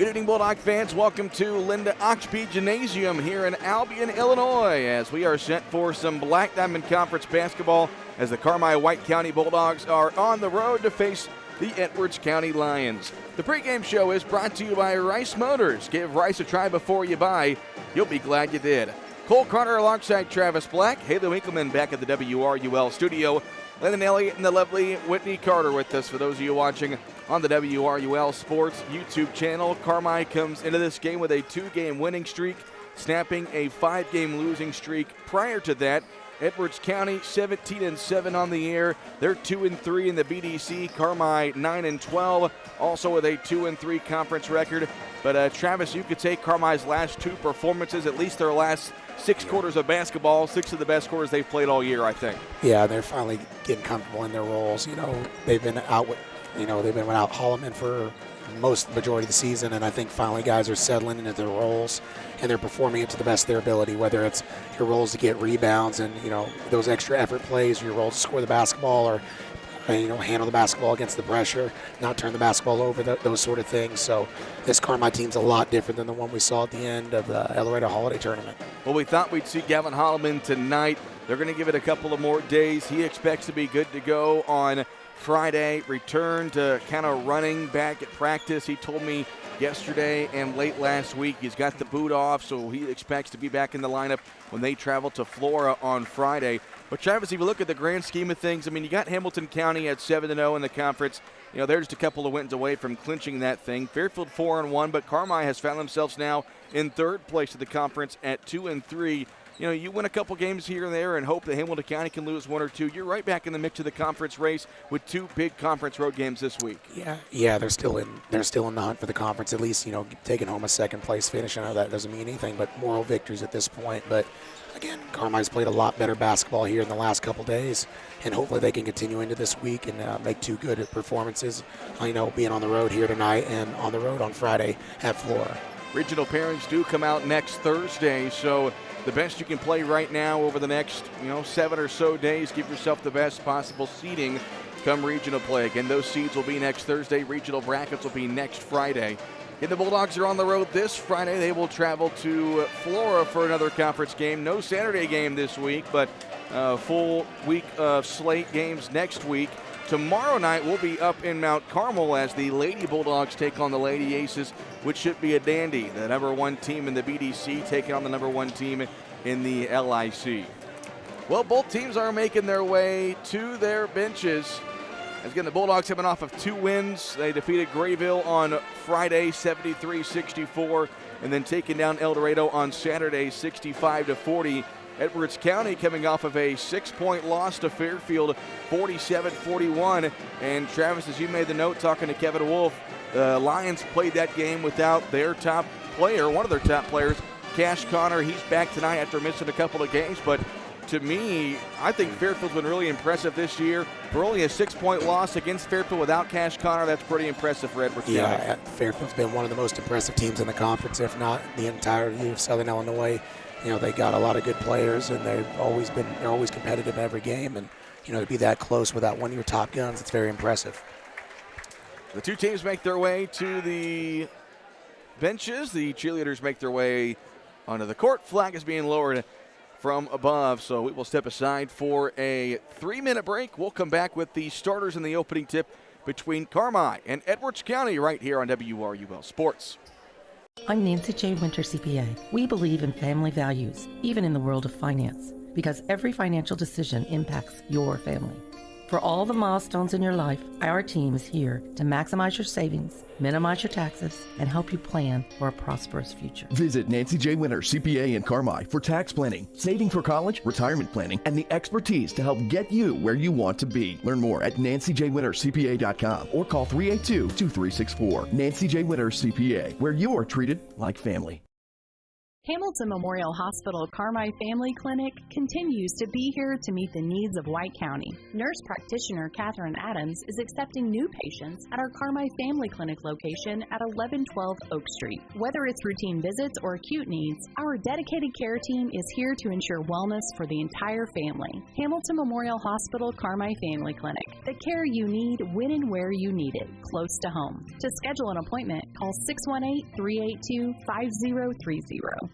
Good evening, Bulldog fans. Welcome to Linda Oxby Gymnasium here in Albion, Illinois, as we are set for some Black Diamond Conference basketball as the Carmi-White County Bulldogs are on the road to face the Edwards County Lions. The pregame show is brought to you by Rice Motors. Give Rice a try before you buy. You'll be glad you did. Cole Carter alongside Travis Black. Haley Winkleman back at the WRUL studio. Lennon Elliott and the lovely Whitney Carter with us. For those of you watching on the WRUL Sports YouTube channel, Carmi comes into this game with a 2-game winning streak, snapping a 5-game losing streak. Prior to that, Edwards County 17-7 on the year. They're 2-3 in the BDC. Carmi 9-12, also with a 2-3 conference record. But Travis, you could take Carmi's last 2 performances, at least their last 6 quarters of basketball, 6 of the best quarters they've played all year, I think. Yeah, they're finally getting comfortable in their roles. They've been out with, they've been without Holloman for most majority of the season, and I think finally guys are settling into their roles and they're performing it to the best of their ability, whether it's your roles to get rebounds and those extra effort plays, or your roles to score the basketball, or handle the basketball against the pressure, not turn the basketball over, those sort of things. So this Carmi team's a lot different than the one we saw at the end of the El Dorado Holiday Tournament. Well, we thought we'd see Gavin Holloman tonight. They're going to give it a couple of more days. He expects to be good to go on Friday, return to kind of running back at practice. He told me yesterday and late last week he's got the boot off, so he expects to be back in the lineup when they travel to Flora on Friday. But Travis, if you look at the grand scheme of things, you got Hamilton County at 7-0 in the conference. They're just a couple of wins away from clinching that thing. Fairfield 4-1, but Carmi has found themselves now in 3rd place of the conference at 2-3. You win a couple games here and there and hope that Hamilton County can lose 1 or 2. You're right back in the mix of the conference race with 2 big conference road games this week. Yeah, they're still in the hunt for the conference, at least, taking home a 2nd place finish. I know that doesn't mean anything but moral victories at this point. But again, Carmi's played a lot better basketball here in the last couple days, and hopefully they can continue into this week and make 2 good performances, being on the road here tonight and on the road on Friday at Flora. Regional pairings do come out next Thursday, so the best you can play right now over the next 7 or so days. Give yourself the best possible seeding come regional play. Again, those seeds will be next Thursday. Regional brackets will be next Friday. And the Bulldogs are on the road this Friday. They will travel to Flora for another conference game. No Saturday game this week, but full week of slate games next week. Tomorrow night we'll be up in Mount Carmel as the Lady Bulldogs take on the Lady Aces, which should be a dandy. The number 1 team in the BDC taking on the number 1 team in the LIC. Well, both teams are making their way to their benches. Again, the Bulldogs have been off of 2 wins. They defeated Grayville on Friday, 73-64, and then taking down El Dorado on Saturday, 65-40. Edwards County coming off of a 6-point loss to Fairfield, 47-41. And Travis, as you made the note talking to Kevin Wolf, the Lions played that game without their top player, one of their top players, Cash Connor. He's back tonight after missing a couple of games, but to me, I think Fairfield's been really impressive this year. For only a 6-point loss against Fairfield without Cash Connor, that's pretty impressive for Edwards County. Yeah, Fairfield's been one of the most impressive teams in the conference, if not the entirety of Southern Illinois. They got a lot of good players, and they're always competitive in every game. And to be that close without one of your top guns, it's very impressive. The 2 teams make their way to the benches. The cheerleaders make their way onto the court. Flag is being lowered from above, so we will step aside for a 3-minute break. We'll come back with the starters in the opening tip between Carmi and Edwards County right here on WRUL Sports. I'm Nancy J. Winter, CPA. We believe in family values, even in the world of finance, because every financial decision impacts your family. For all the milestones in your life, our team is here to maximize your savings, minimize your taxes, and help you plan for a prosperous future. Visit Nancy J. Winter, CPA in Carmi for tax planning, saving for college, retirement planning, and the expertise to help get you where you want to be. Learn more at nancyjwintercpa.com or call 382-2364. Nancy J. Winter, CPA, where you're treated like family. Hamilton Memorial Hospital Carmi Family Clinic continues to be here to meet the needs of White County. Nurse practitioner Catherine Adams is accepting new patients at our Carmi Family Clinic location at 1112 Oak Street. Whether it's routine visits or acute needs, our dedicated care team is here to ensure wellness for the entire family. Hamilton Memorial Hospital Carmi Family Clinic. The care you need when and where you need it, close to home. To schedule an appointment, Call 618-382-5030.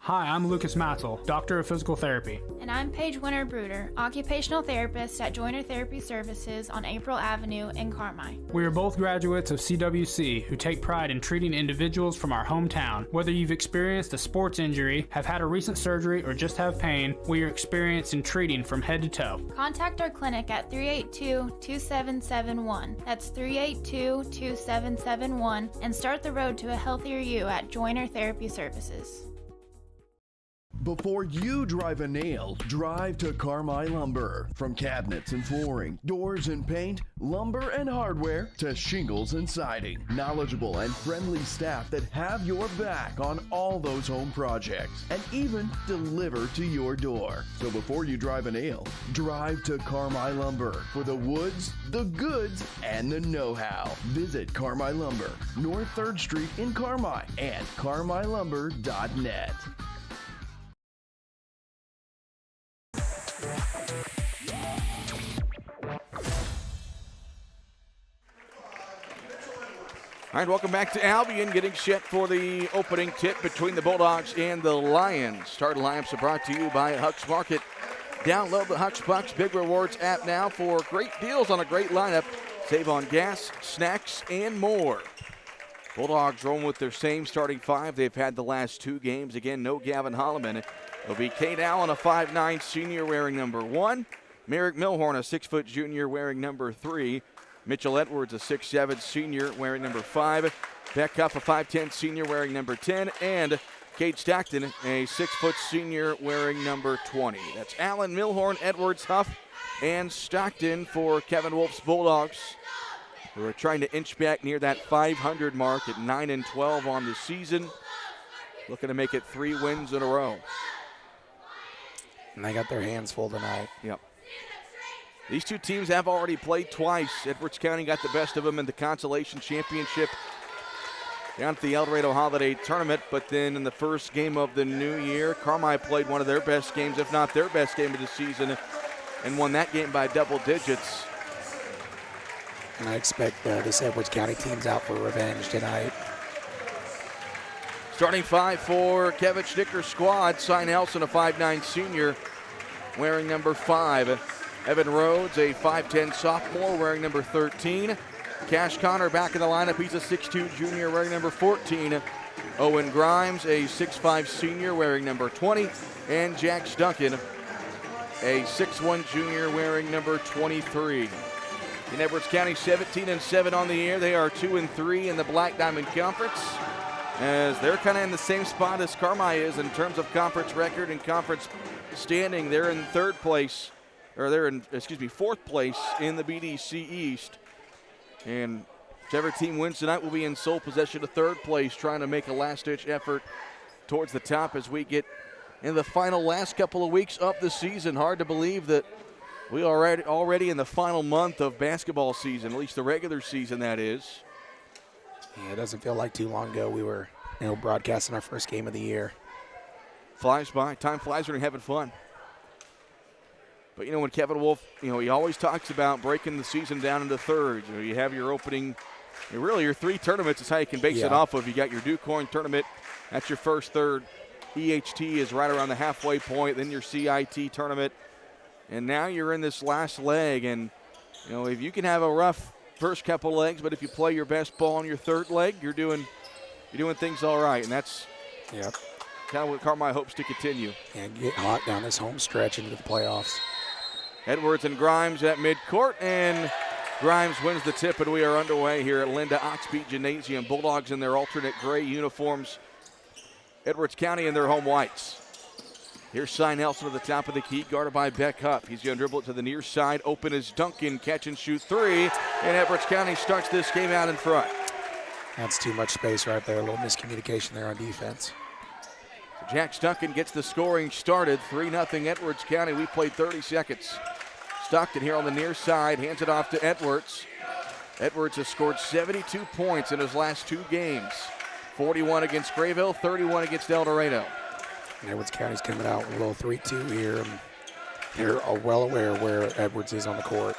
Hi, I'm Lucas Matzel, Doctor of Physical Therapy. And I'm Paige Winter-Bruder, Occupational Therapist at Joiner Therapy Services on April Avenue in Carmi. We are both graduates of CWC who take pride in treating individuals from our hometown. Whether you've experienced a sports injury, have had a recent surgery, or just have pain, we are experienced in treating from head to toe. Contact our clinic at 382-2771. That's 382-2771, and start the road to a healthier you at Joiner Therapy Services. Before you drive a nail, drive to Carmi Lumber. From cabinets and flooring, doors and paint, lumber and hardware, to shingles and siding. Knowledgeable and friendly staff that have your back on all those home projects and even deliver to your door. So before you drive a nail, drive to Carmi Lumber for the woods, the goods, and the know-how. Visit Carmi Lumber, North 3rd Street in Carmi, and carmilumber.net. All right, welcome back to Albion, getting set for the opening tip between the Bulldogs and the Lions. Starting lineups are brought to you by Huck's Market. Download the Huck's Bucks Big Rewards app now for great deals on a great lineup. Save on gas, snacks, and more. Bulldogs rolling with their same starting five they've had the last two games. Again, no Gavin Holloman. It'll be Cade Allen, a 5'9 senior wearing number 1. Merrick Milhorn, a 6' junior wearing number 3. Mitchell Edwards, a 6'7 senior wearing number 5. Beck Huff, a 5'10 senior wearing number 10. And Cade Stockton, a 6' senior wearing number 20. That's Allen, Milhorn, Edwards, Huff, and Stockton for Kevin Wolf's Bulldogs, who are trying to inch back near that 500 mark at 9-12 on the season. Looking to make it 3 wins in a row. And they got their hands full tonight. Yep. These two teams have already played twice. Edwards County got the best of them in the Consolation Championship down at the El Dorado Holiday Tournament, but then in the first game of the new year, Carmi played one of their best games, if not their best game of the season, and won that game by double digits. And I expect this Edwards County team's out for revenge tonight. Starting 5 for Kevin Schnicker's squad. Cy Nelson, a 5'9 senior, wearing number 5. Evan Rhodes, a 5'10 sophomore, wearing number 13. Cash Connor back in the lineup. He's a 6'2 junior, wearing number 14. Owen Grimes, a 6'5 senior, wearing number 20. And Jax Duncan, a 6'1 junior, wearing number 23. In Edwards County, 17-7 on the year. They are 2-3 in the Black Diamond Conference, as they're kind of in the same spot as Carmi is in terms of conference record and conference standing. They're in fourth place in the BDC East. And whichever team wins tonight will be in sole possession of third place, trying to make a last-ditch effort towards the top as we get in the final last couple of weeks of the season. Hard to believe that we are already in the final month of basketball season, at least the regular season, that is. Yeah, it doesn't feel like too long ago we were, broadcasting our first game of the year. Flies by. Time flies when you're having fun. But, when Kevin Wolf, he always talks about breaking the season down into thirds. You have your opening, your 3 tournaments is how you can base it off of. You got your Ducoin tournament. That's your first third. EHT is right around the halfway point. Then your CIT tournament. And now you're in this last leg. And, if you can have a rough first couple legs, but if you play your best ball on your third leg, you're doing things all right. And that's kind of what Carmi hopes to continue. And get hot down this home stretch into the playoffs. Edwards and Grimes at midcourt, and Grimes wins the tip, and we are underway here at Linda Oxby Gymnasium. Bulldogs in their alternate gray uniforms. Edwards County in their home whites. Here's Cy Nelson at the top of the key, guarded by Beck Huff. He's going to dribble it to the near side. Open is Duncan, catch and shoot 3, and Edwards County starts this game out in front. That's too much space right there. A little miscommunication there on defense. So Jax Duncan gets the scoring started. 3-0 Edwards County. We played 30 seconds. Stockton here on the near side, hands it off to Edwards. Edwards has scored 72 points in his last 2 games. 41 against Grayville, 31 against El Dorado. And Edwards County's coming out with a little 3-2 here, and they're well aware where Edwards is on the court.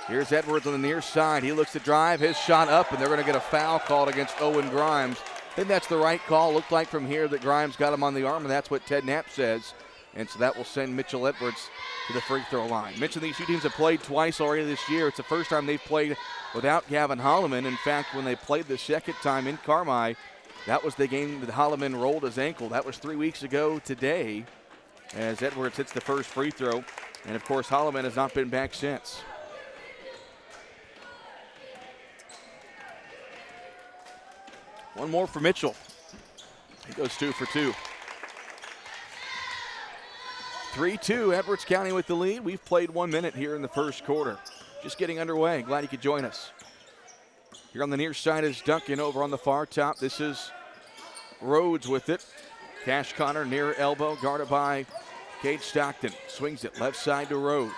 Here's Edwards on the near side. He looks to drive, his shot up, and they're going to get a foul called against Owen Grimes. I think that's the right call. Looked like from here that Grimes got him on the arm, and that's what Ted Knapp says. And so that will send Mitchell Edwards to the free throw line. Mentioned these two teams have played twice already this year. It's the first time they've played without Gavin Holloman. In fact, when they played the second time in Carmi, that was the game that Holloman rolled his ankle. That was 3 weeks ago today as Edwards hits the first free throw. And, of course, Holloman has not been back since. One more for Mitchell. He goes 2 for 2. 3-2, Edwards County with the lead. We've played 1 minute here in the first quarter. Just getting underway. Glad you could join us. Here on the near side is Duncan. Over on the far top, this is Rhodes with it. Cash Connor near elbow, guarded by Cade Stockton. Swings it left side to Rhodes.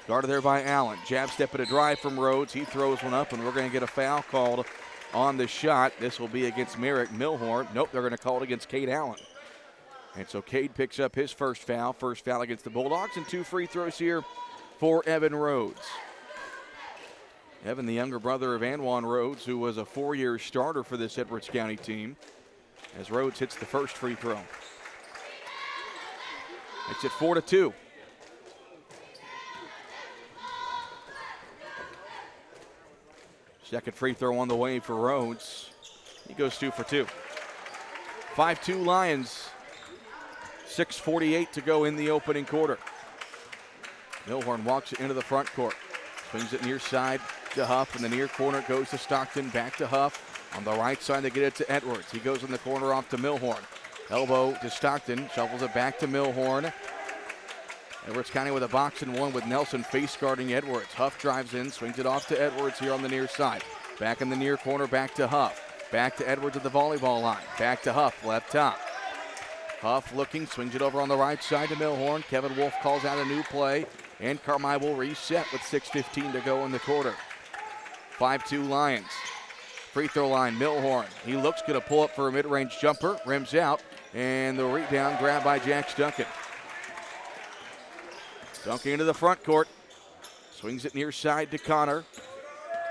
Guarded there by Allen. Jab step at a drive from Rhodes. He throws one up, and we're going to get a foul called on the shot. This will be against Merrick Milhorn. Nope, they're going to call it against Cade Allen. And so Cade picks up his first foul against the Bulldogs, and 2 free throws here for Evan Rhodes. Evan, the younger brother of Anwan Rhodes, who was a 4-year starter for this Edwards County team, as Rhodes hits the first free throw. Makes it 4-2. Second free throw on the way for Rhodes. He goes 2 for 2. 5-2 Lions. 6:48 to go in the opening quarter. Milhorn walks it into the front court. Swings it near side to Huff. In the near corner goes to Stockton. Back to Huff. On the right side they get it to Edwards. He goes in the corner off to Milhorn. Elbow to Stockton. Shuffles it back to Milhorn. Edwards County with a box and one with Nelson face guarding Edwards. Huff drives in. Swings it off to Edwards here on the near side. Back in the near corner. Back to Huff. Back to Edwards at the volleyball line. Back to Huff. Left top. Huff looking, swings it over on the right side to Milhorn. Kevin Wolf calls out a new play, and Carmi will reset with 6:15 to go in the quarter. 5-2 Lions. Free throw line, Milhorn. He looks, going to pull up for a mid-range jumper, rims out, and the rebound grabbed by Jax Duncan. Duncan into the front court, swings it near side to Connor.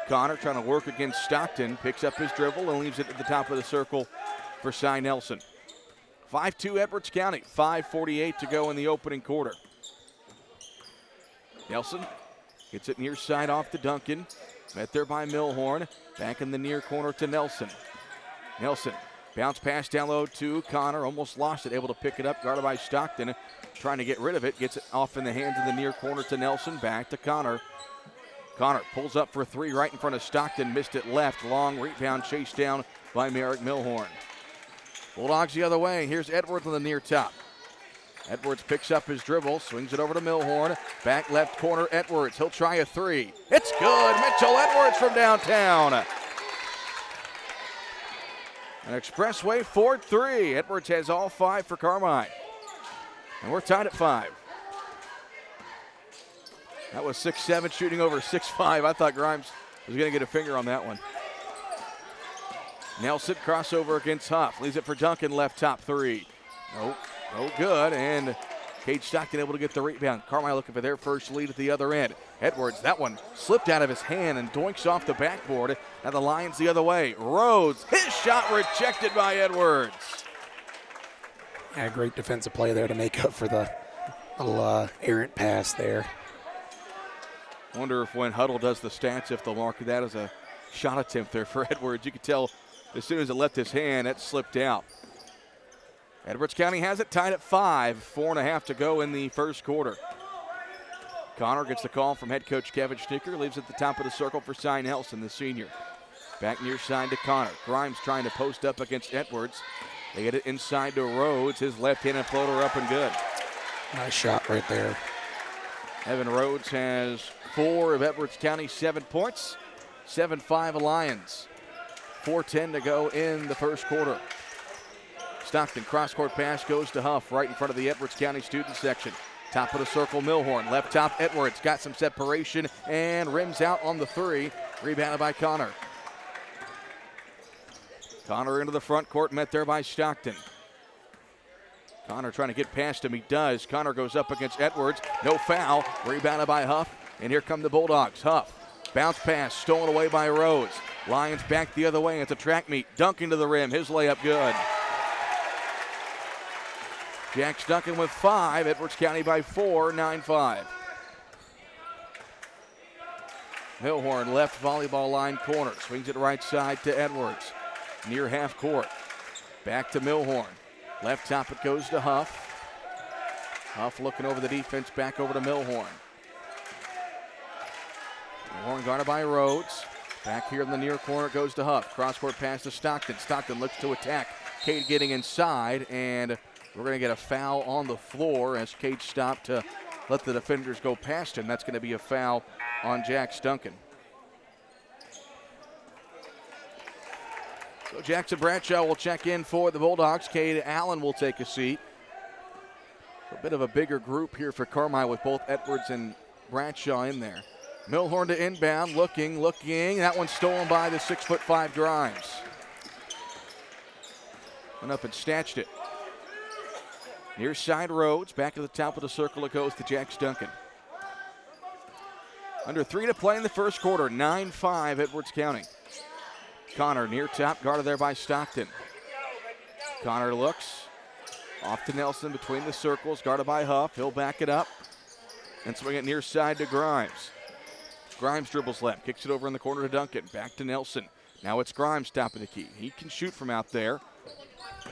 Connor trying to work against Stockton, picks up his dribble and leaves it at the top of the circle for Cy Nelson. 5-2 Edwards County, 5:48 to go in the opening quarter. Nelson gets it near side off to Duncan. Met there by Milhorn. Back in the near corner to Nelson. Nelson, bounce pass down low to Connor. Almost lost it, able to pick it up. Guarded by Stockton. Trying to get rid of it. Gets it off in the hands of the near corner to Nelson. Back to Connor. Connor pulls up for 3 right in front of Stockton. Missed it left. Long rebound chased down by Merrick Milhorn. Bulldogs the other way. Here's Edwards on the near top. Edwards picks up his dribble, swings it over to Milhorn. Back left corner, Edwards. He'll try a 3. It's good. Mitchell Edwards from downtown. An expressway 4-3. Edwards has all 5 for Carmi. And we're tied at 5. That was 6'7", shooting over 6'5". I thought Grimes was going to get a finger on that one. Nelson crossover against Huff. Leaves it for Duncan, left top 3. Nope, no good. And Cade Stockton able to get the rebound. Carmi looking for their first lead at the other end. Edwards, that one slipped out of his hand and doinks off the backboard. Now the Lions the other way. Rhodes, his shot rejected by Edwards. Yeah, great defensive play there to make up for the little errant pass there. Wonder if when Huddle does the stats, if they'll mark that as a shot attempt there for Edwards. You could tell as soon as it left his hand, that slipped out. Edwards County has it tied at 5. 4.5 to go in the first quarter. Connor gets the call from head coach Kevin Schnicker. Leaves at the top of the circle for Cy Nelson, the senior. Back near side to Connor. Grimes trying to post up against Edwards. They get it inside to Rhodes. His left-handed floater up and good. Nice shot right there. Evan Rhodes has 4 of Edwards County's 7 points. 7-5 Lions. 4:10 to go in the first quarter. Stockton, cross-court pass goes to Huff right in front of the Edwards County student section. Top of the circle, Milhorn. Left top, Edwards. Got some separation and rims out on the 3. Rebounded by Connor. Connor into the front court, met there by Stockton. Connor trying to get past him. He does. Connor goes up against Edwards. No foul. Rebounded by Huff. And here come the Bulldogs. Huff Bounce pass stolen away by Rhodes. Lions back the other way. It's a track meet. Duncan to the rim. His layup good. Jax Duncan with 5. Edwards County by 4, 9-5. Milhorn left volleyball line corner. Swings it right side to Edwards. Near half court. Back to Milhorn. Left top it goes to Huff. Huff looking over the defense. Back over to Milhorn. Milhorn guarded by Rhodes. Back here in the near corner goes to Huff. Cross-court pass to Stockton. Stockton looks to attack. Cade getting inside, and we're going to get a foul on the floor as Cade stopped to let the defenders go past him. That's going to be a foul on Jax Duncan. So Jackson Bradshaw will check in for the Bulldogs. Cade Allen will take a seat. A bit of a bigger group here for Carmi with both Edwards and Bradshaw in there. Milhorn to inbound, looking. That one's stolen by the 6'5" Grimes. Went up and snatched it. Near side Rhodes, back to the top of the circle it goes to Jax Duncan. Under 3 to play in the first quarter, 9-5 Edwards County. Connor near top, guarded there by Stockton. Connor looks, off to Nelson between the circles, guarded by Huff. He'll back it up and swing it near side to Grimes. Grimes dribbles left, kicks it over in the corner to Duncan. Back to Nelson. Now it's Grimes top of the key. He can shoot from out there.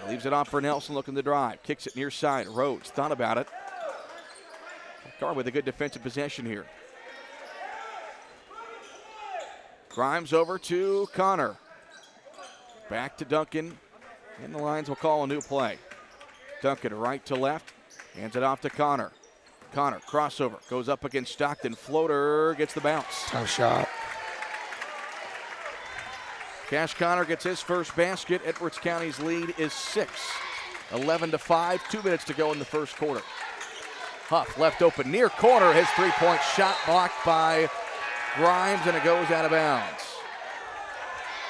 Leaves it off for Nelson looking to drive. Kicks it near side. Rhodes thought about it. Carr with a good defensive possession here. Grimes over to Connor. Back to Duncan. And the Lions will call a new play. Duncan right to left. Hands it off to Connor. Connor, crossover, goes up against Stockton. Floater, gets the bounce. Tough shot. Cash Connor gets his first basket. Edwards County's lead is 6. 11-5, 2 minutes to go in the first quarter. Huff left open near corner. His three-point shot blocked by Grimes, and it goes out of bounds.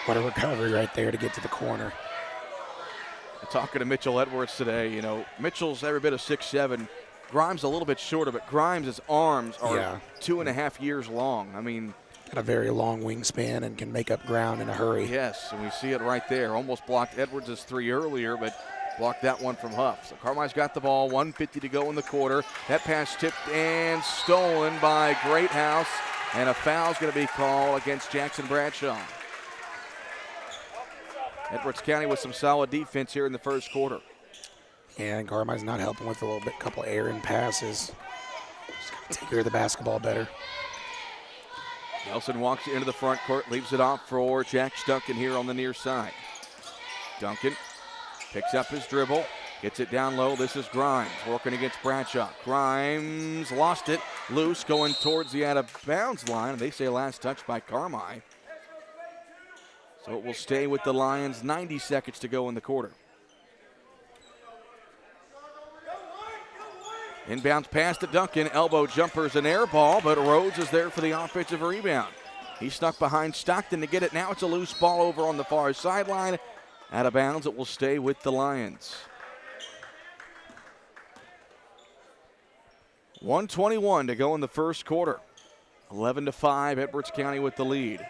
What a recovery right there to get to the corner. Talking to Mitchell Edwards today, you know, Mitchell's every bit of 6'7". Grimes a little bit shorter, but Grimes' arms are 2.5 years long. I mean, got a very long wingspan and can make up ground in a hurry. Yes, and we see it right there. Almost blocked Edwards' 3 earlier, but blocked that one from Huff. So Carmi's got the ball, 1:50 to go in the quarter. That pass tipped and stolen by Greathouse, and a foul's going to be called against Jackson Bradshaw. Edwards County with some solid defense here in the first quarter. And Carmi's not helping with a little bit, couple errant passes. Just got to take care of the basketball better. Nelson walks into the front court, leaves it off for Jax Duncan here on the near side. Duncan picks up his dribble, gets it down low. This is Grimes working against Bradshaw. Grimes lost it, loose, going towards the out-of-bounds line. They say last touch by Carmi. So it will stay with the Lions. 90 seconds to go in the quarter. Inbounds pass to Duncan. Elbow jumper's an air ball, but Rhodes is there for the offensive rebound. He snuck behind Stockton to get it. Now it's a loose ball over on the far sideline. Out of bounds, it will stay with the Lions. 1:21 to go in the first quarter. 11-5, Edwards County with the lead.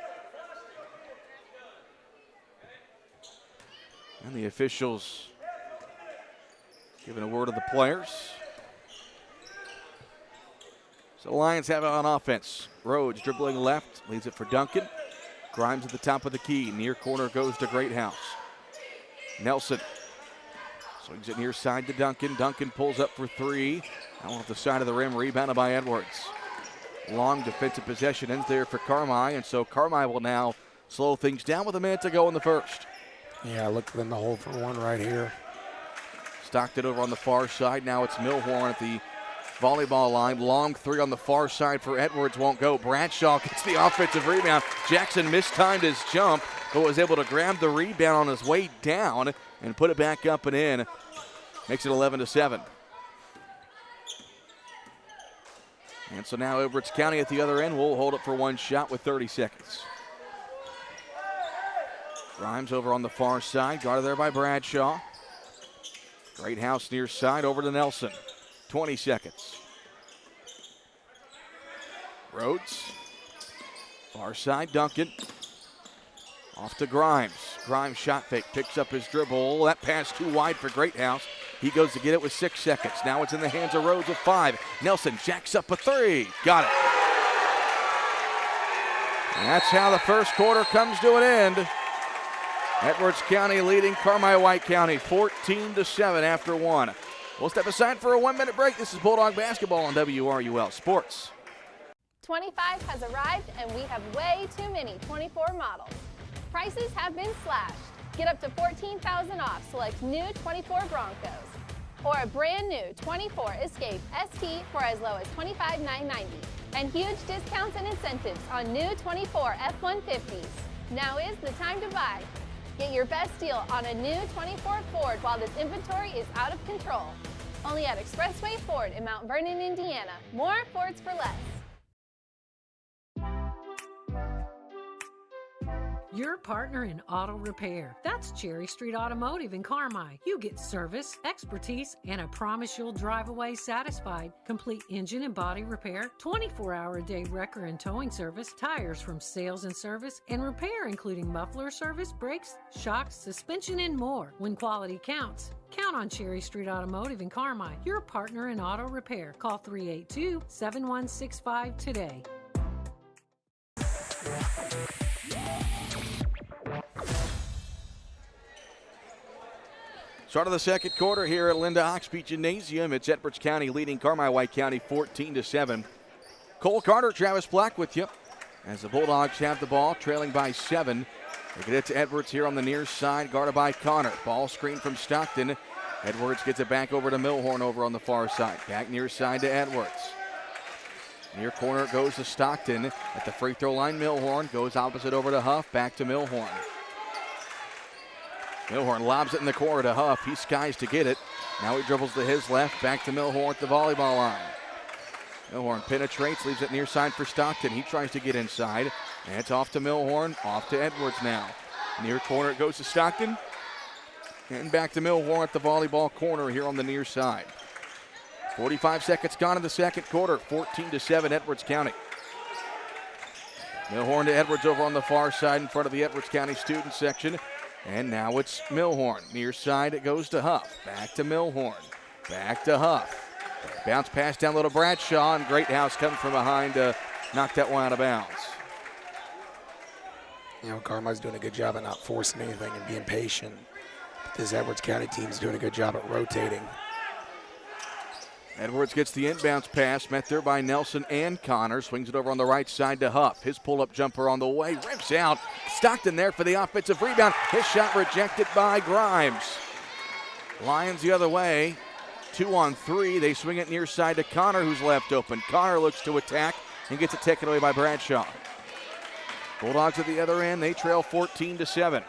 And the officials giving a word to the players. So the Lions have it on offense. Rhodes dribbling left, leaves it for Duncan. Grimes at the top of the key. Near corner goes to Greathouse. Nelson swings it near side to Duncan. Duncan pulls up for 3. Out off the side of the rim, rebounded by Edwards. Long defensive possession ends there for Carmi, and so Carmi will now slow things down with a minute to go in the first. Yeah, look for them to hold for one right here. Stockton over on the far side. Now it's Milhorn at the volleyball line. Long 3 on the far side for Edwards, won't go. Bradshaw gets the offensive rebound. Jackson mistimed his jump, but was able to grab the rebound on his way down and put it back up and in. Makes it 11-7. And so now Edwards County at the other end will hold it for one shot with 30 seconds. Grimes over on the far side, guarded there by Bradshaw. Greathouse near side, over to Nelson. 20 seconds. Rhodes, Far side, Duncan. Off to Grimes. Grimes shot fake, picks up his dribble. That pass too wide for Greathouse. He goes to get it with 6 seconds. Now it's in the hands of Rhodes with 5. Nelson jacks up a 3. Got it. And that's how the first quarter comes to an end. Edwards County leading Carmi-White County 14-7 after 1. We'll step aside for a 1-minute break. This is Bulldog basketball on WRUL Sports. 25 has arrived and we have way too many 24 models. Prices have been slashed. Get up to $14,000 off select new 24 Broncos or a brand new 24 Escape ST for as low as $25,990. And huge discounts and incentives on new 24 F-150s. Now is the time to buy. Get your best deal on a new 24 Ford while this inventory is out of control. Only at Expressway Ford in Mount Vernon, Indiana. More Fords for less. Your partner in auto repair. That's Cherry Street Automotive in Carmi. You get service, expertise, and a promise you'll drive away satisfied. Complete engine and body repair, 24-hour-a-day wrecker and towing service, tires from sales and service, and repair including muffler service, brakes, shocks, suspension, and more. When quality counts, count on Cherry Street Automotive in Carmi. Your partner in auto repair. Call 382-7165 today. Start of the second quarter here at Linda Oxby Gymnasium. It's Edwards County leading Carmi-White County 14-7. Cole Carter, Travis Black with you as the Bulldogs have the ball, trailing by 7. They get it to Edwards here on the near side, guarded by Connor. Ball screen from Stockton. Edwards gets it back over to Milhorn over on the far side. Back near side to Edwards. Near corner goes to Stockton. At the free throw line, Milhorn goes opposite over to Huff, back to Milhorn. Milhorn lobs it in the corner to Huff. He skies to get it. Now he dribbles to his left, back to Milhorn at the volleyball line. Milhorn penetrates, leaves it near side for Stockton. He tries to get inside, and it's off to Milhorn, off to Edwards now. Near corner it goes to Stockton, and back to Milhorn at the volleyball corner here on the near side. 45 seconds gone in the second quarter, 14-7 Edwards County. Milhorn to Edwards over on the far side in front of the Edwards County student section. And now it's Milhorn. Near side it goes to Huff. Back to Milhorn. Back to Huff. Bounce pass down low to Bradshaw, and Greathouse comes from behind to knock that one out of bounds. You know, Carmi's doing a good job of not forcing anything and being patient. This Edwards County team's doing a good job at rotating. Edwards gets the inbounds pass, met there by Nelson and Connor. Swings it over on the right side to Huff. His pull-up jumper on the way, rips out. Stockton there for the offensive rebound. His shot rejected by Grimes. Lions the other way. 2 on 3. They swing it near side to Connor, who's left open. Connor looks to attack and gets it taken away by Bradshaw. Bulldogs at the other end, they trail 14-7.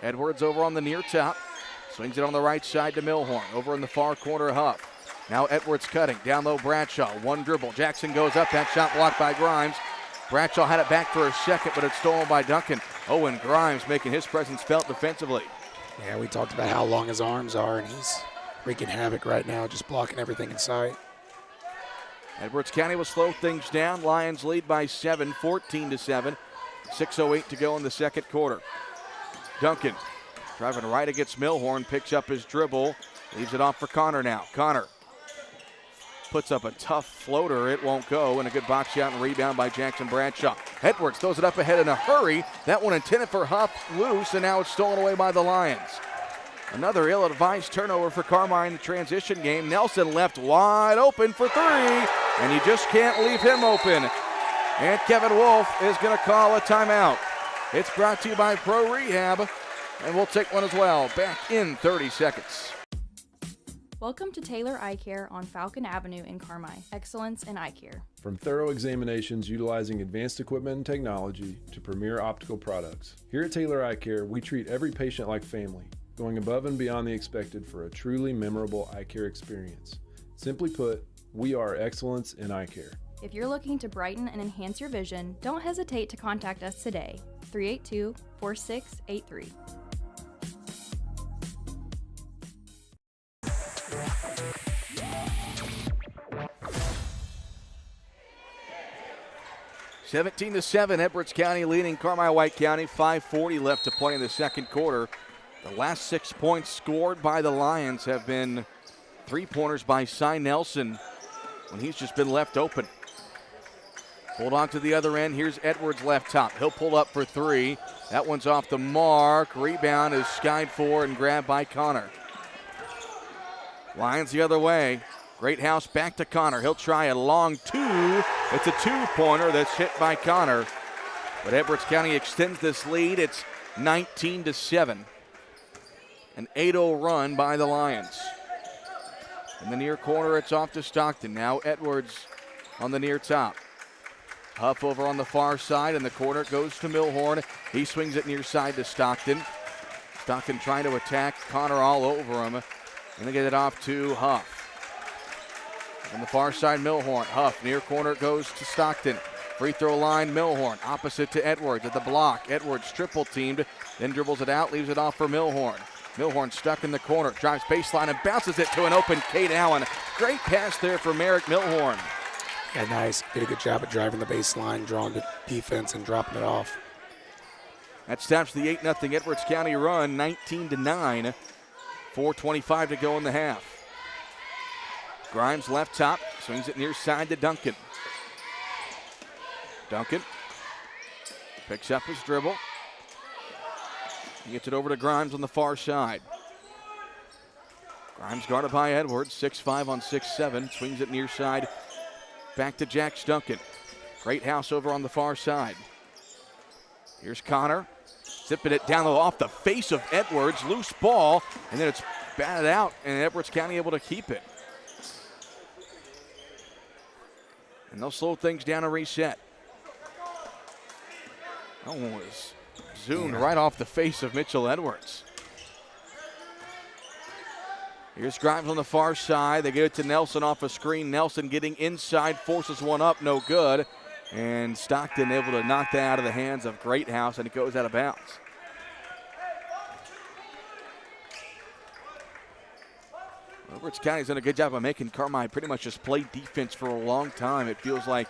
Edwards over on the near top. Swings it on the right side to Milhorn. Over in the far corner, Huff. Now Edwards cutting, down low Bradshaw, one dribble. Jackson goes up, that shot blocked by Grimes. Bradshaw had it back for a second, but it's stolen by Duncan. Owen Grimes making his presence felt defensively. Yeah, we talked about how long his arms are, and he's wreaking havoc right now, just blocking everything in sight. Edwards County will slow things down. Lions lead by 7, 14-7. 6:08 to go in the second quarter. Duncan driving right against Milhorn, picks up his dribble, leaves it off for Connor now. Connor puts up a tough floater. It won't go, and a good box shot and rebound by Jackson Bradshaw. Edwards throws it up ahead in a hurry. That one intended for Huff, loose, and now it's stolen away by the Lions. Another ill-advised turnover for Carmi in the transition game. Nelson left wide open for 3, and you just can't leave him open. And Kevin Wolf is going to call a timeout. It's brought to you by Pro Rehab, and we'll take one as well. Back in 30 seconds. Welcome to Taylor Eye Care on Falcon Avenue in Carmi. Excellence in eye care. From thorough examinations utilizing advanced equipment and technology to premier optical products, here at Taylor Eye Care, we treat every patient like family, going above and beyond the expected for a truly memorable eye care experience. Simply put, we are excellence in eye care. If you're looking to brighten and enhance your vision, don't hesitate to contact us today. 382-4683. 17-7, Edwards County leading Carmi-White County. 5:40 left to play in the second quarter. The last 6 points scored by the Lions have been three-pointers by Cy Nelson when he's just been left open. Bulldog to the other end. Here's Edwards left top. He'll pull up for three. That one's off the mark. Rebound is skied for and grabbed by Connor. Lions the other way. Great House back to Connor. He'll try a long two. It's a two-pointer that's hit by Connor. But Edwards County extends this lead. It's 19-7. An 8-0 run by the Lions. In the near corner, it's off to Stockton. Now Edwards on the near top. Huff over on the far side. In the corner, it goes to Milhorn. He swings it near side to Stockton. Stockton trying to attack Connor all over him. And they get it off to Huff. On the far side, Milhorn. Huff, near corner, goes to Stockton. Free throw line, Milhorn. Opposite to Edwards at the block. Edwards triple teamed, then dribbles it out, leaves it off for Milhorn. Milhorn stuck in the corner, drives baseline and bounces it to an open Kate Allen. Great pass there for Merrick Milhorn. Yeah, nice. Did a good job at driving the baseline, drawing the defense, and dropping it off. That stops the 8-0 Edwards County run, 19-9. 4:25 to go in the half. Grimes left top, swings it near side to Duncan. Duncan picks up his dribble. He gets it over to Grimes on the far side. Grimes guarded by Edwards, 6'5" on 6'7", swings it near side. Back to Jax Duncan. Great House over on the far side. Here's Connor. Zipping it down off the face of Edwards. Loose ball, and then it's batted out, and Edwards County able to keep it. And they'll slow things down and reset. That one was zoomed right off the face of Mitchell Edwards. Here's Grimes on the far side. They get it to Nelson off a screen. Nelson getting inside, forces one up, no good. And Stockton able to knock that out of the hands of Great House, and it goes out of bounds. Edwards County's done a good job of making Carmi pretty much just play defense for a long time. It feels like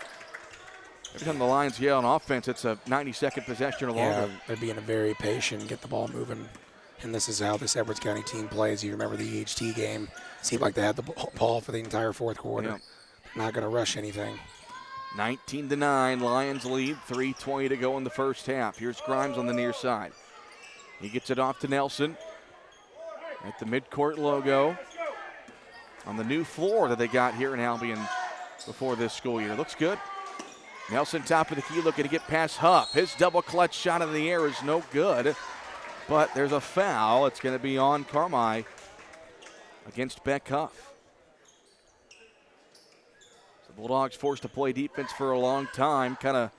every time the Lions get on offense, it's a 90-second possession or longer. Yeah, they're being very patient, get the ball moving. And this is how this Edwards County team plays. You remember the EHT game. Seemed like they had the ball for the entire fourth quarter. Yep. Not going to rush anything. 19-9, Lions lead, 3:20 to go in the first half. Here's Grimes on the near side. He gets it off to Nelson at the midcourt logo on the new floor that they got here in Albion before this school year. Looks good. Nelson top of the key looking to get past Huff. His double clutch shot in the air is no good, but there's a foul. It's going to be on Carmi against Beck Huff. The Bulldogs forced to play defense for a long time, kind of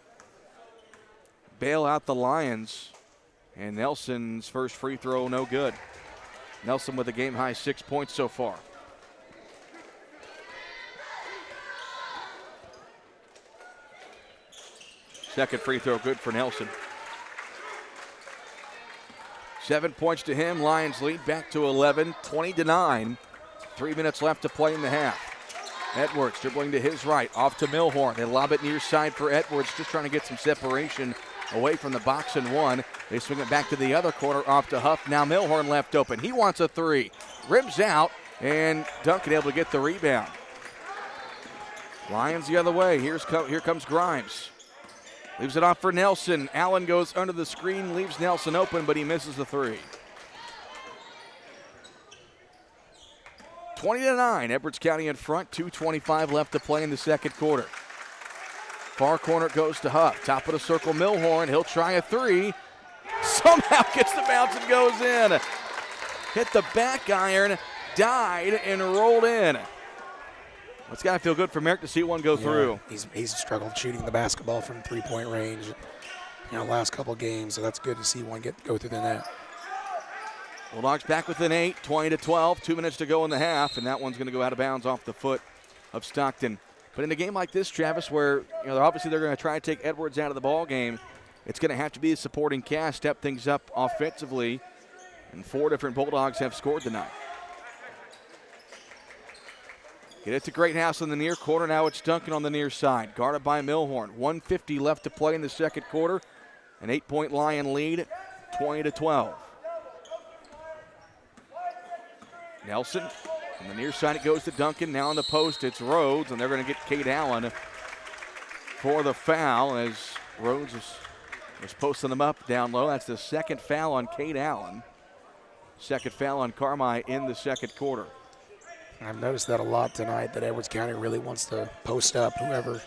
bail out the Lions. And Nelson's first free throw, no good. Nelson with a game-high 6 points so far. Second free throw good for Nelson. 7 points to him. Lions lead back to 11, 20-9. 3 minutes left to play in the half. Edwards dribbling to his right, off to Milhorn. They lob it near side for Edwards, just trying to get some separation away from the box and one. They swing it back to the other corner, off to Huff. Now Milhorn left open. He wants a three. Rims out, and Duncan able to get the rebound. Lions the other way. Here comes Grimes. Leaves it off for Nelson. Allen goes under the screen, leaves Nelson open, but he misses the three. 20-9, Edwards County in front. 2:25 left to play in the second quarter. Far corner goes to Huff. Top of the circle, Milhorn. He'll try a three. Somehow gets the bounce and goes in. Hit the back iron, died, and rolled in. It's got to feel good for Merrick to see one go through. He's struggled shooting the basketball from three-point range, last couple games, so that's good to see one go through the net. Bulldogs back within 8, 20-12, 2 minutes to go in the half, and that one's going to go out of bounds off the foot of Stockton. But in a game like this, Travis, where obviously they're going to try to take Edwards out of the ball game, it's going to have to be a supporting cast, step things up offensively, and 4 different Bulldogs have scored tonight. Get it to Greathouse in the near corner. Now it's Duncan on the near side. Guarded by Milhorn. 1:50 left to play in the second quarter. An 8-point Lion lead, 20-12. Nelson on the near side. It goes to Duncan. Now on the post, it's Rhodes, and they're going to get Kate Allen for the foul as Rhodes was posting them up down low. That's the second foul on Kate Allen. Second foul on Carmi in the second quarter. I've noticed that a lot tonight, that Edwards County really wants to post up whoever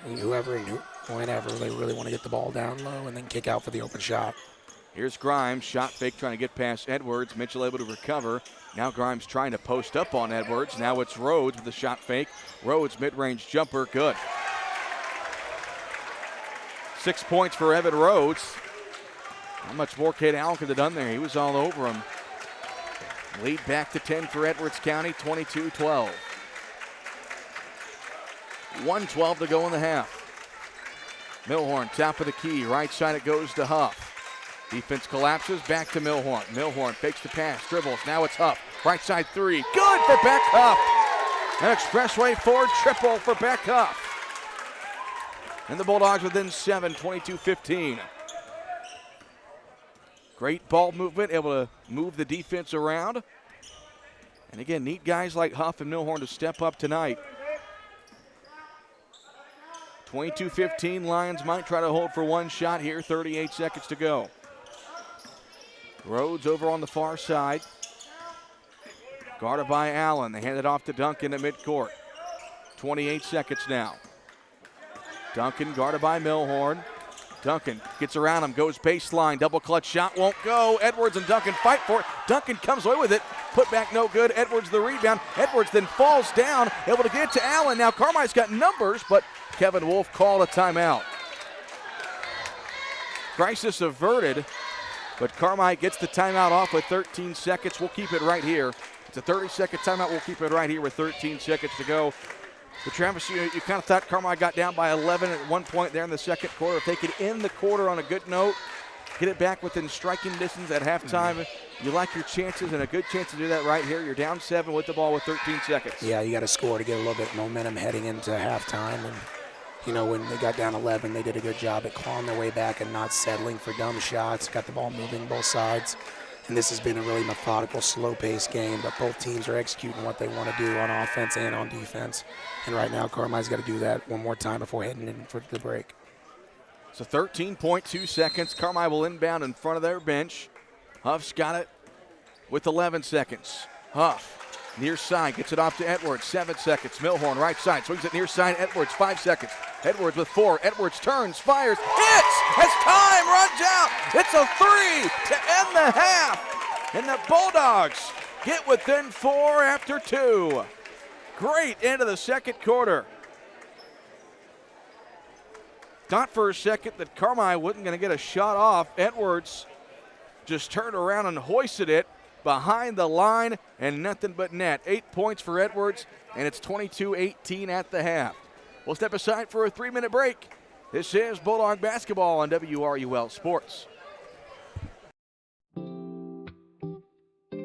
and whenever. They really want to get the ball down low and then kick out for the open shot. Here's Grimes, shot fake trying to get past Edwards. Mitchell able to recover. Now Grimes trying to post up on Edwards. Now it's Rhodes with the shot fake. Rhodes mid-range jumper, good. 6 points for Evan Rhodes. How much more Kate Allen could have done there? He was all over him. Lead back to 10 for Edwards County, 22-12. 1:12 to go in the half. Milhorn, top of the key. Right side it goes to Huff. Defense collapses, back to Milhorn. Milhorn fakes the pass, dribbles. Now it's Huff. Right side three. Good for Beck Huff. An Expressway Ford triple for Beck Huff. And the Bulldogs within 7, 22-15. Great ball movement, able to move the defense around. And again, need guys like Huff and Milhorn to step up tonight. 22-15, Lions might try to hold for one shot here, 38 seconds to go. Rhodes over on the far side. Guarded by Allen, they hand it off to Duncan at midcourt. 28 seconds now. Duncan guarded by Milhorn. Duncan gets around him, goes baseline, double clutch shot, won't go. Edwards and Duncan fight for it. Duncan comes away with it. Put back no good. Edwards the rebound. Edwards then falls down, able to get it to Allen. Now Carmi's got numbers, but Kevin Wolf called a timeout. Crisis averted, but Carmi gets the timeout off with 13 seconds. We'll keep it right here. It's a 30-second timeout. We'll keep it right here with 13 seconds to go. But Travis, you kind of thought Carmi got down by 11 at one point there in the second quarter. If they could end the quarter on a good note, get it back within striking distance at halftime, you like your chances, and a good chance to do that right here. You're down 7 with the ball with 13 seconds. Yeah, you got to score to get a little bit of momentum heading into halftime. And, you know, when they got down 11, they did a good job at clawing their way back and not settling for dumb shots. Got the ball moving both sides. And this has been a really methodical, slow-paced game, but both teams are executing what they want to do on offense and on defense. And right now, Carmi's got to do that one more time before heading in for the break. So 13.2 seconds. Carmi will inbound in front of their bench. Huff's got it with 11 seconds. Huff, near side, gets it off to Edwards. 7 seconds. Milhorn, right side, swings it near side. Edwards, 5 seconds. Edwards with 4. Edwards turns, fires, hits as time runs out. It's a 3 to end the half. And the Bulldogs get within 4 after 2. Great end of the second quarter. Thought for a second that Carmi wasn't going to get a shot off. Edwards just turned around and hoisted it behind the line, and nothing but net. 8 points for Edwards, and it's 22-18 at the half. We'll step aside for a 3-minute break. This is Bulldog Basketball on WRUL Sports.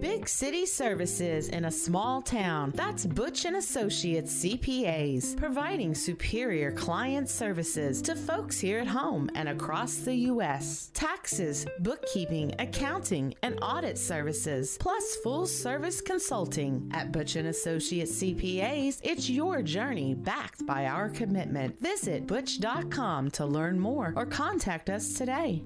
Big city services in a small town. That's Butch & Associates CPAs, providing superior client services to folks here at home and across the U.S. Taxes, bookkeeping, accounting, and audit services, plus full-service consulting. At Butch & Associates CPAs, it's your journey backed by our commitment. Visit butch.com to learn more or contact us today.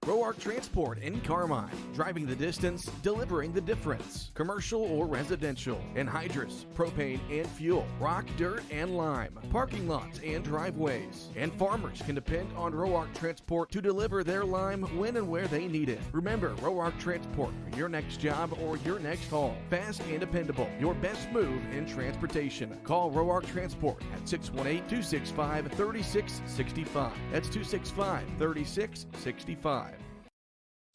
Roark Transport in Carmi, driving the distance, delivering the difference. Commercial or residential, anhydrous, propane and fuel, rock, dirt, and lime, parking lots and driveways. And farmers can depend on Roark Transport to deliver their lime when and where they need it. Remember, Roark Transport for your next job or your next haul. Fast and dependable, your best move in transportation. Call Roark Transport at 618-265-3665. That's 265-3665.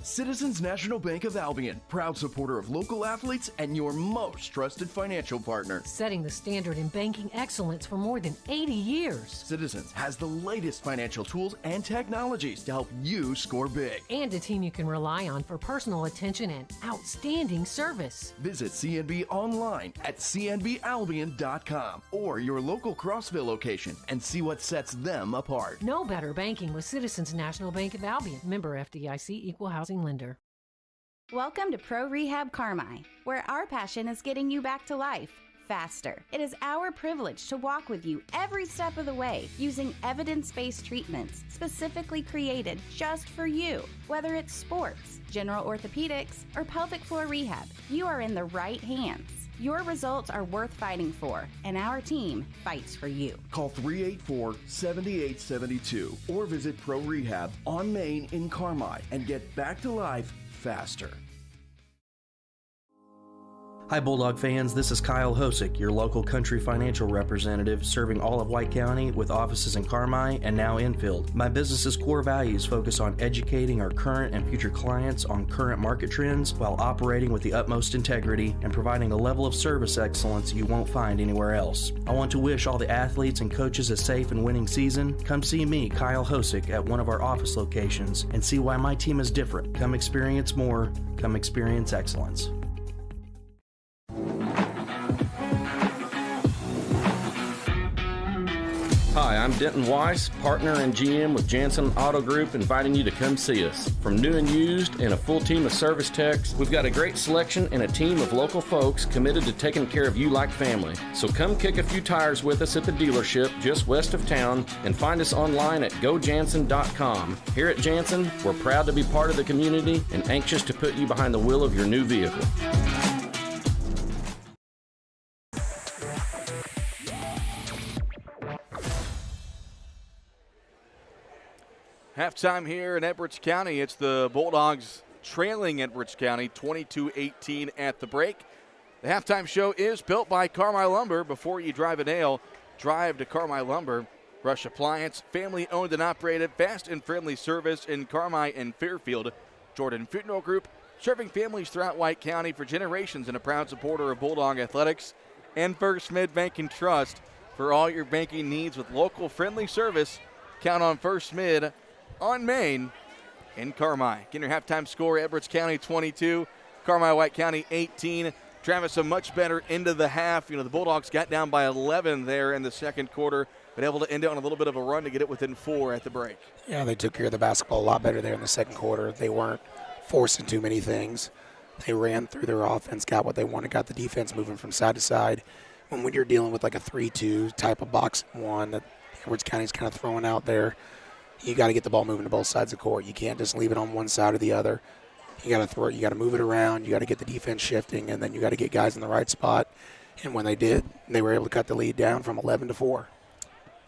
Citizens National Bank of Albion, proud supporter of local athletes and your most trusted financial partner. Setting the standard in banking excellence for more than 80 years. Citizens has the latest financial tools and technologies to help you score big. And a team you can rely on for personal attention and outstanding service. Visit CNB online at cnbalbion.com or your local Crossville location and see what sets them apart. No better banking with Citizens National Bank of Albion. Member FDIC, Equal Housing Lender. Welcome to Pro Rehab Carmi, where our passion is getting you back to life faster. It is our privilege to walk with you every step of the way using evidence-based treatments specifically created just for you. Whether it's sports, general orthopedics, or pelvic floor rehab, you are in the right hands. Your results are worth fighting for, and our team fights for you. Call 384-7872 or visit Pro Rehab on Main in Carmi and get back to life faster. Hi Bulldog fans, this is Kyle Hosick, your local country financial representative serving all of White County with offices in Carmi and now Enfield. My business's core values focus on educating our current and future clients on current market trends while operating with the utmost integrity and providing a level of service excellence you won't find anywhere else. I want to wish all the athletes and coaches a safe and winning season. Come see me, Kyle Hosick, at one of our office locations and see why my team is different. Come experience more. Come experience excellence. Hi, I'm Denton Weiss, partner and GM with Jansen Auto Group, inviting you to come see us. From new and used and a full team of service techs, we've got a great selection and a team of local folks committed to taking care of you like family. So come kick a few tires with us at the dealership just west of town and find us online at gojansen.com. Here at Jansen, we're proud to be part of the community and anxious to put you behind the wheel of your new vehicle. Halftime here in Edwards County. It's the Bulldogs trailing Edwards County 22-18 at the break. The halftime show is built by Carmi Lumber. Before you drive a nail, drive to Carmi Lumber. Rush Appliance, family owned and operated, fast and friendly service in Carmi and Fairfield. Jordan Funeral Group, serving families throughout White County for generations and a proud supporter of Bulldog Athletics. And First Mid Bank and Trust for all your banking needs with local friendly service. Count on First Mid on Main in Carmi. Getting your halftime score, Edwards County 22, Carmi White County 18. Travis, a much better end of the half. You know, the Bulldogs got down by 11 there in the second quarter, but able to end it on a little bit of a run to get it within 4 at the break. Yeah, they took care of the basketball a lot better there in the second quarter. They weren't forcing too many things. They ran through their offense, got what they wanted, got the defense moving from side to side. When you're dealing with like a 3-2 type of box one that Edwards County's kind of throwing out there, you got to get the ball moving to both sides of the court. You can't just leave it on one side or the other. You got to throw it. You got to move it around. You got to get the defense shifting, and then you got to get guys in the right spot. And when they did, they were able to cut the lead down from 11-4.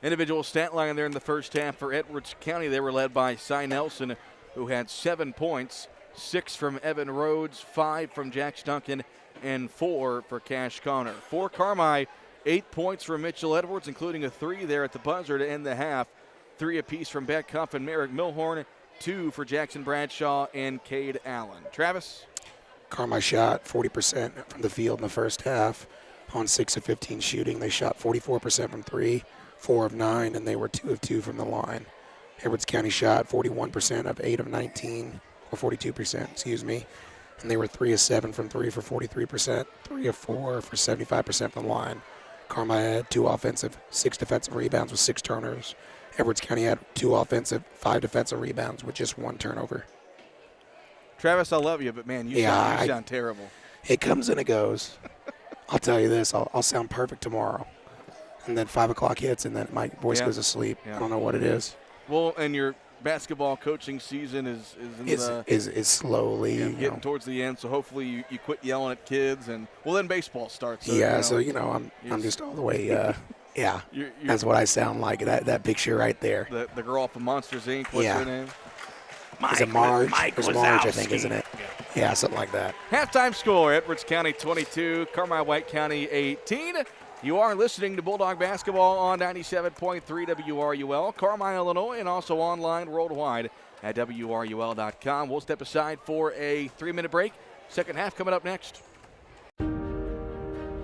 Individual stat line there in the first half for Edwards County. They were led by Cy Nelson, who had 7 points, 6 from Evan Rhodes, 5 from Jax Duncan, and 4 for Cash Connor. For Carmi, 8 points from Mitchell Edwards, including a 3 there at the buzzer to end the half. 3 apiece from Beck Huff and Merrick Milhorn, 2 for Jackson Bradshaw and Cade Allen. Travis? Carmi shot 40% from the field in the first half on 6 of 15 shooting. They shot 44% from 3, 4 of 9, and they were 2 of 2 from the line. Edwards County shot 41% of 8 of 19, or 42%, excuse me. And they were 3 of 7 from 3 for 43%, 3 of 4 for 75% from the line. Carmi had 2 offensive, 6 defensive rebounds with 6 turnovers. Edwards County had 2 offensive, 5 defensive rebounds with just 1 turnover. Travis, I love you, but man, you sound terrible. It comes and it goes. I'll tell you this, I'll sound perfect tomorrow. And then 5 o'clock hits, and then my voice goes to sleep. I don't know what it is. Well, and your basketball coaching season is slowly getting towards the end, so hopefully you quit yelling at kids, and well, then baseball starts. So, I'm just all the way yeah, that's what I sound like, that picture right there. The girl off of Monsters, Inc., what's her name? Is it Marge? It's Marge, I think, isn't it? Yeah, something like that. Halftime score, Edwards County 22, Carmi White County 18. You are listening to Bulldog Basketball on 97.3 WRUL, Carmi, Illinois, and also online worldwide at WRUL.com. We'll step aside for a 3-minute break. Second half coming up next.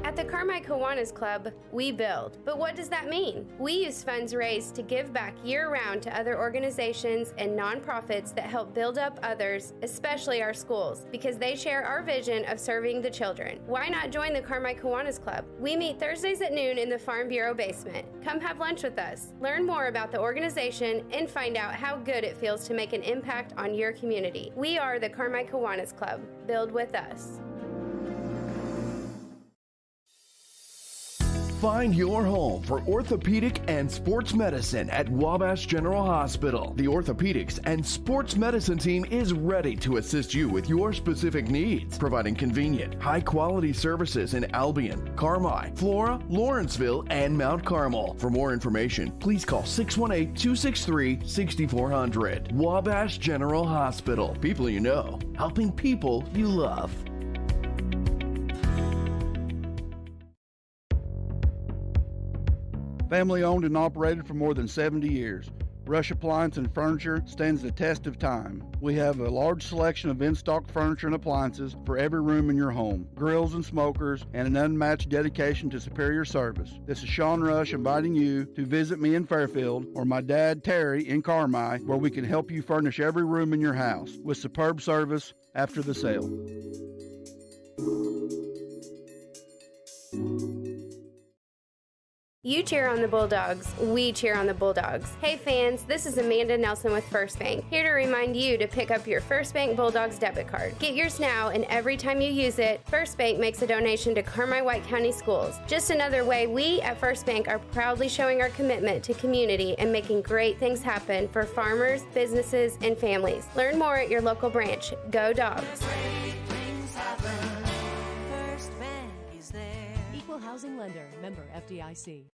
At the Carmi Kiwanis Club, we build. But what does that mean? We use funds raised to give back year-round to other organizations and nonprofits that help build up others, especially our schools, because they share our vision of serving the children. Why not join the Carmi Kiwanis Club? We meet Thursdays at noon in the Farm Bureau basement. Come have lunch with us. Learn more about the organization and find out how good it feels to make an impact on your community. We are the Carmi Kiwanis Club. Build with us. Find your home for orthopedic and sports medicine at Wabash General Hospital. The orthopedics and sports medicine team is ready to assist you with your specific needs, providing convenient, high-quality services in Albion, Carmi, Flora, Lawrenceville, and Mount Carmel. For more information, please call 618-263-6400. Wabash General Hospital. People you know, helping people you love. Family owned and operated for more than 70 years, Rush Appliance and Furniture stands the test of time. We have a large selection of in-stock furniture and appliances for every room in your home, grills and smokers, and an unmatched dedication to superior service. This is Sean Rush inviting you to visit me in Fairfield or my dad Terry in Carmi, where we can help you furnish every room in your house with superb service after the sale. You cheer on the Bulldogs, we cheer on the Bulldogs. Hey fans, this is Amanda Nelson with First Bank, here to remind you to pick up your First Bank Bulldogs debit card. Get yours now, and every time you use it, First Bank makes a donation to Carmi-White County Schools. Just another way we at First Bank are proudly showing our commitment to community and making great things happen for farmers, businesses, and families. Learn more at your local branch. Go Dogs. First Bank is there. Equal housing lender, member FDIC.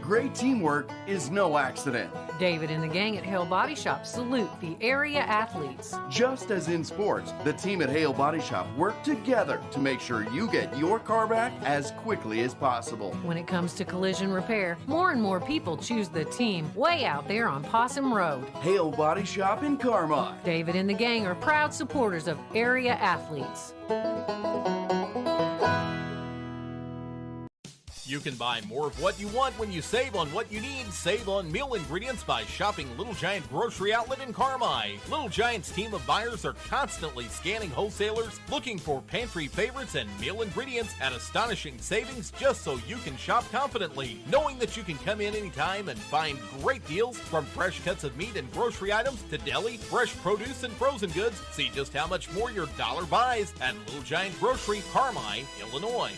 Great teamwork is no accident. David and the gang at Hale Body Shop salute the area athletes. Just as in sports, the team at Hale Body Shop work together to make sure you get your car back as quickly as possible. When it comes to collision repair, more and more people choose the team way out there on Possum Road. Hale Body Shop in Carmi. David and the gang are proud supporters of area athletes. You can buy more of what you want when you save on what you need. Save on meal ingredients by shopping Little Giant Grocery Outlet in Carmi. Little Giant's team of buyers are constantly scanning wholesalers, looking for pantry favorites and meal ingredients at astonishing savings just so you can shop confidently, knowing that you can come in anytime and find great deals from fresh cuts of meat and grocery items to deli, fresh produce, and frozen goods. See just how much more your dollar buys at Little Giant Grocery, Carmi, Illinois.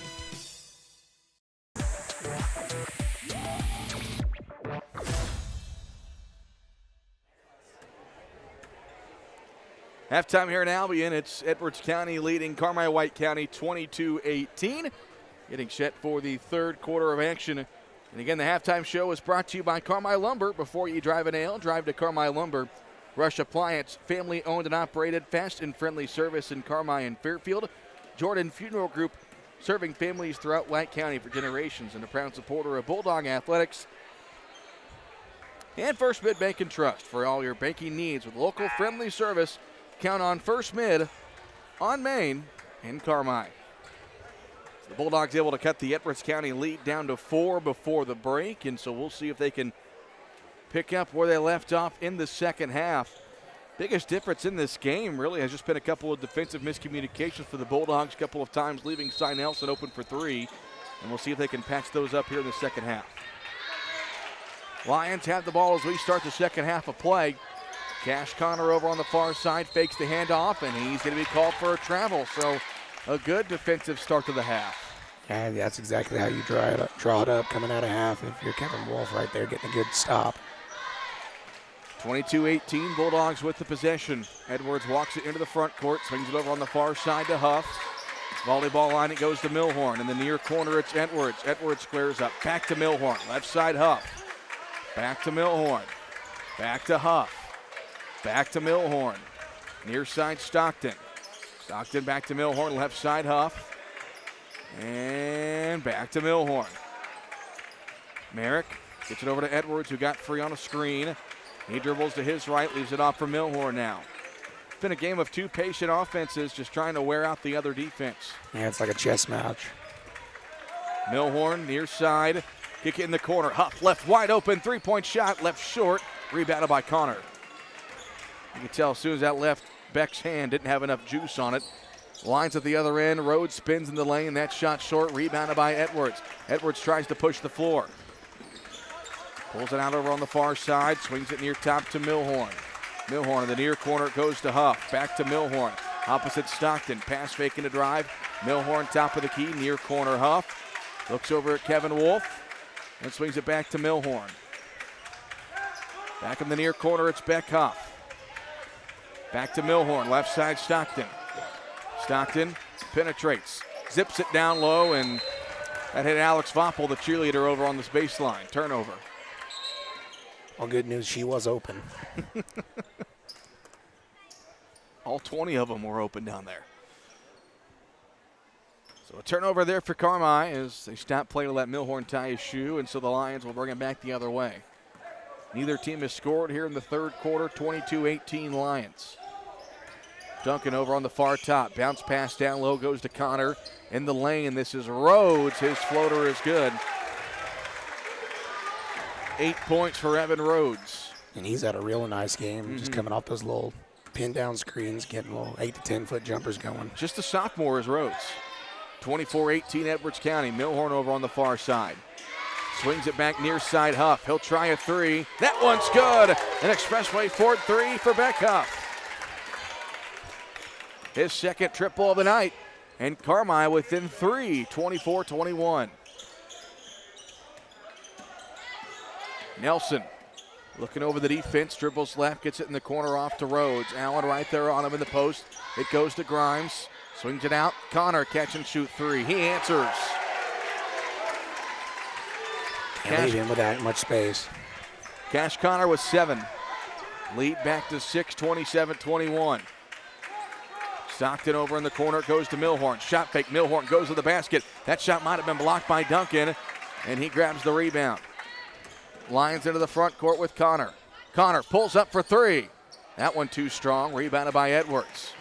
Halftime here in Albion. It's Edwards County leading Carmi-White County 22-18. Getting set for the third quarter of action. And again, the halftime show is brought to you by Carmi Lumber. Before you drive a nail, drive to Carmi Lumber. Rush Appliance, family-owned and operated, fast and friendly service in Carmi and Fairfield. Jordan Funeral Group, serving families throughout White County for generations, and a proud supporter of Bulldog Athletics. And First Mid Bank and Trust for all your banking needs with local friendly service. Count on First Mid on Main in Carmi. The Bulldogs able to cut the Edwards County lead down to 4 before the break, and so we'll see if they can pick up where they left off in the second half. Biggest difference in this game really has just been a couple of defensive miscommunications for the Bulldogs, a couple of times leaving Cy Nelson open for 3, and we'll see if they can patch those up here in the second half. Lions have the ball as we start the second half of play. Cash Connor over on the far side fakes the handoff, and he's going to be called for a travel. So a good defensive start to the half. And that's exactly how you draw it up coming out of half. If you're Kevin Wolf right there getting a good stop. 22-18, Bulldogs with the possession. Edwards walks it into the front court, swings it over on the far side to Huff. Volleyball line, it goes to Milhorn. In the near corner, it's Edwards. Edwards squares up. Back to Milhorn. Left side, Huff. Back to Milhorn. Back to Huff. Back to Milhorn. Near side, Stockton. Stockton back to Milhorn. Left side, Huff. And back to Milhorn. Merrick gets it over to Edwards, who got free on a screen. He dribbles to his right, leaves it off for Milhorn now. It's been a game of two patient offenses just trying to wear out the other defense. Yeah, it's like a chess match. Milhorn near side, kick it in the corner. Huff left wide open, three-point shot, left short, rebounded by Connor. You can tell as soon as that left Beck's hand didn't have enough juice on it. Lines at the other end, Rhodes spins in the lane, that shot short, rebounded by Edwards. Edwards tries to push the floor. Pulls it out over on the far side, swings it near top to Milhorn. Milhorn in the near corner, goes to Huff, back to Milhorn. Opposite Stockton, pass fake into drive. Milhorn top of the key, near corner Huff. Looks over at Kevin Wolf and swings it back to Milhorn. Back in the near corner, it's Beck Huff. Back to Milhorn, left side Stockton. Stockton penetrates, zips it down low, and that hit Alex Voppel, the cheerleader, over on this baseline. Turnover. Well, good news, she was open. All 20 of them were open down there. So a turnover there for Carmi as they stop play to let Milhorn tie his shoe, and so the Lions will bring it back the other way. Neither team has scored here in the third quarter, 22-18 Lions. Duncan over on the far top. Bounce pass down low goes to Connor. In the lane, this is Rhodes. His floater is good. 8 points for Evan Rhodes. And he's had a real nice game, just coming off those little pin down screens, getting little 8 to 10 foot jumpers going. Just a sophomore is Rhodes. 24-18 Edwards County. Milhorn over on the far side. Swings it back near side Huff. He'll try a three. That one's good. An Expressway Ford three for Beck Huff. His second triple of the night. And Carmi within three, 24-21. Nelson looking over the defense, dribbles left, gets it in the corner off to Rhodes. Allen right there on him in the post. It goes to Grimes. Swings it out. Connor catch and shoot three. He answers. Can't leave him with that much space. Cash Connor with 7. Lead back to 6, 27-21. Stockton over in the corner, goes to Milhorn. Shot fake, Milhorn goes to the basket. That shot might have been blocked by Duncan, and he grabs the rebound. Lions into the front court with Connor. Connor pulls up for three. That one too strong, rebounded by Edwards.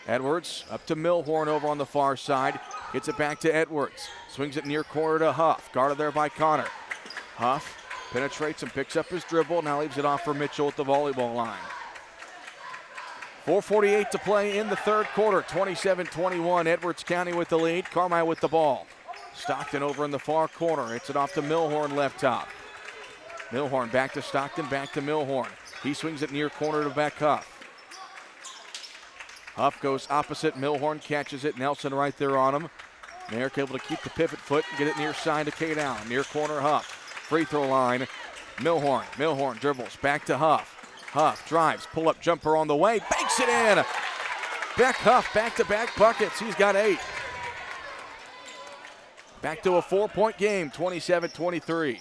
Edwards up to Milhorn over on the far side. Gets it back to Edwards. Swings it near corner to Huff. Guarded there by Connor. Huff penetrates and picks up his dribble. Now leaves it off for Mitchell at the volleyball line. 4:48 to play in the third quarter. 27-21. Edwards County with the lead. Carmi with the ball. Stockton over in the far corner. Hits it off to Milhorn left top. Milhorn back to Stockton, back to Milhorn. He swings it near corner to Beck Huff. Huff goes opposite. Milhorn catches it. Nelson right there on him. Merrick able to keep the pivot foot and get it near side to Kate Allen. Near corner Huff. Free throw line. Milhorn. Milhorn dribbles back to Huff. Huff drives. Pull up jumper on the way. Banks it in. Beck Huff back-to-back buckets. He's got 8. Back to a 4-point game. 27-23.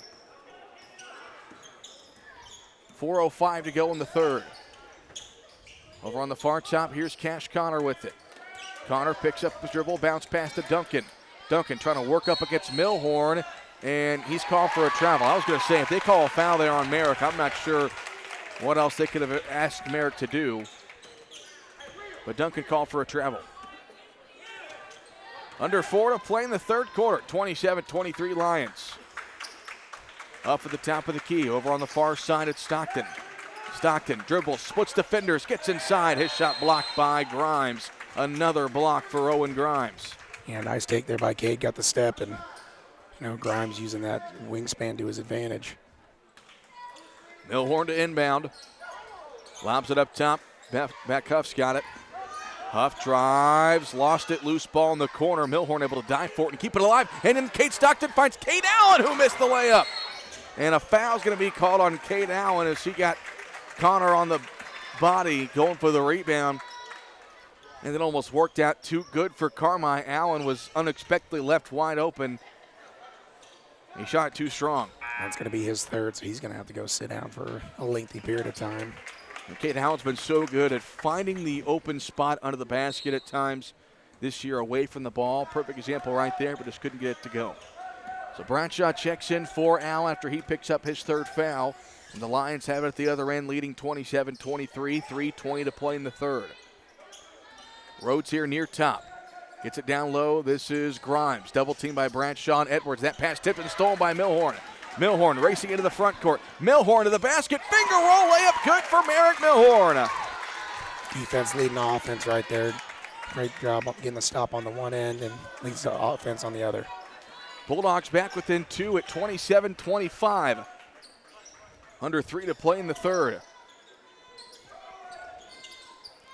4:05 to go in the third. Over on the far top, here's Cash Connor with it. Connor picks up his dribble, bounce pass to Duncan. Duncan trying to work up against Milhorn, and he's called for a travel. I was going to say, if they call a foul there on Merrick, I'm not sure what else they could have asked Merrick to do. But Duncan called for a travel. Under 4 to play in the third quarter. 27-23 Lions. Up at the top of the key, over on the far side at Stockton. Stockton dribbles, splits defenders, gets inside. His shot blocked by Grimes. Another block for Owen Grimes. Yeah, nice take there by Cade. Got the step, and Grimes using that wingspan to his advantage. Milhorn to inbound. Lobs it up top. Beck Huff's got it. Huff drives, lost it, loose ball in the corner. Milhorn able to dive for it and keep it alive. And then Kate Stockton finds Kate Allen, who missed the layup. And a foul's going to be called on Kate Allen as she got Connor on the body going for the rebound. And it almost worked out too good for Carmi. Allen was unexpectedly left wide open. He shot it too strong. That's going to be his third, so he's going to have to go sit down for a lengthy period of time. And Kate Allen's been so good at finding the open spot under the basket at times this year away from the ball. Perfect example right there, but just couldn't get it to go. So Bradshaw checks in for Allen after he picks up his third foul. And the Lions have it at the other end, leading 27-23, 3:20 to play in the third. Rhodes here near top. Gets it down low. This is Grimes. Double team by Bradshaw and Edwards. That pass tipped and stolen by Milhorn. Milhorn racing into the front court. Milhorn to the basket. Finger roll layup good for Merrick Milhorn. Defense leading the offense right there. Great job getting the stop on the one end and leads the offense on the other. Bulldogs back within 2 at 27-25. Under 3 to play in the third.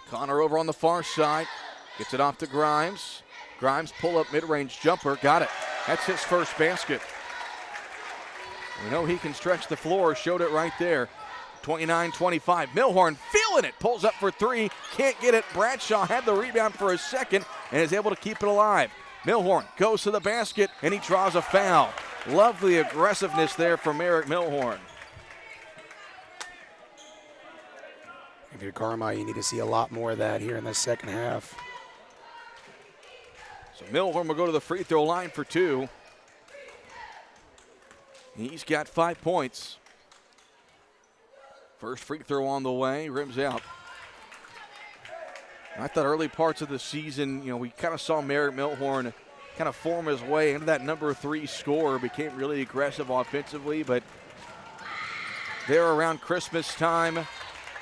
Connor over on the far side. Gets it off to Grimes. Grimes pull up mid-range jumper. Got it. That's his first basket. We know he can stretch the floor. Showed it right there. 29-25. Milhorn feeling it. Pulls up for 3. Can't get it. Bradshaw had the rebound for a second and is able to keep it alive. Milhorn goes to the basket and he draws a foul. Lovely aggressiveness there from Merrick Milhorn. If you're Carmi, you need to see a lot more of that here in the second half. So Milhorn will go to the free throw line for 2. He's got 5 points. First free throw on the way, rims out. I thought early parts of the season, we kind of saw Merrick Milhorn kind of form his way into that number 3 scorer, became really aggressive offensively, but there around Christmas time,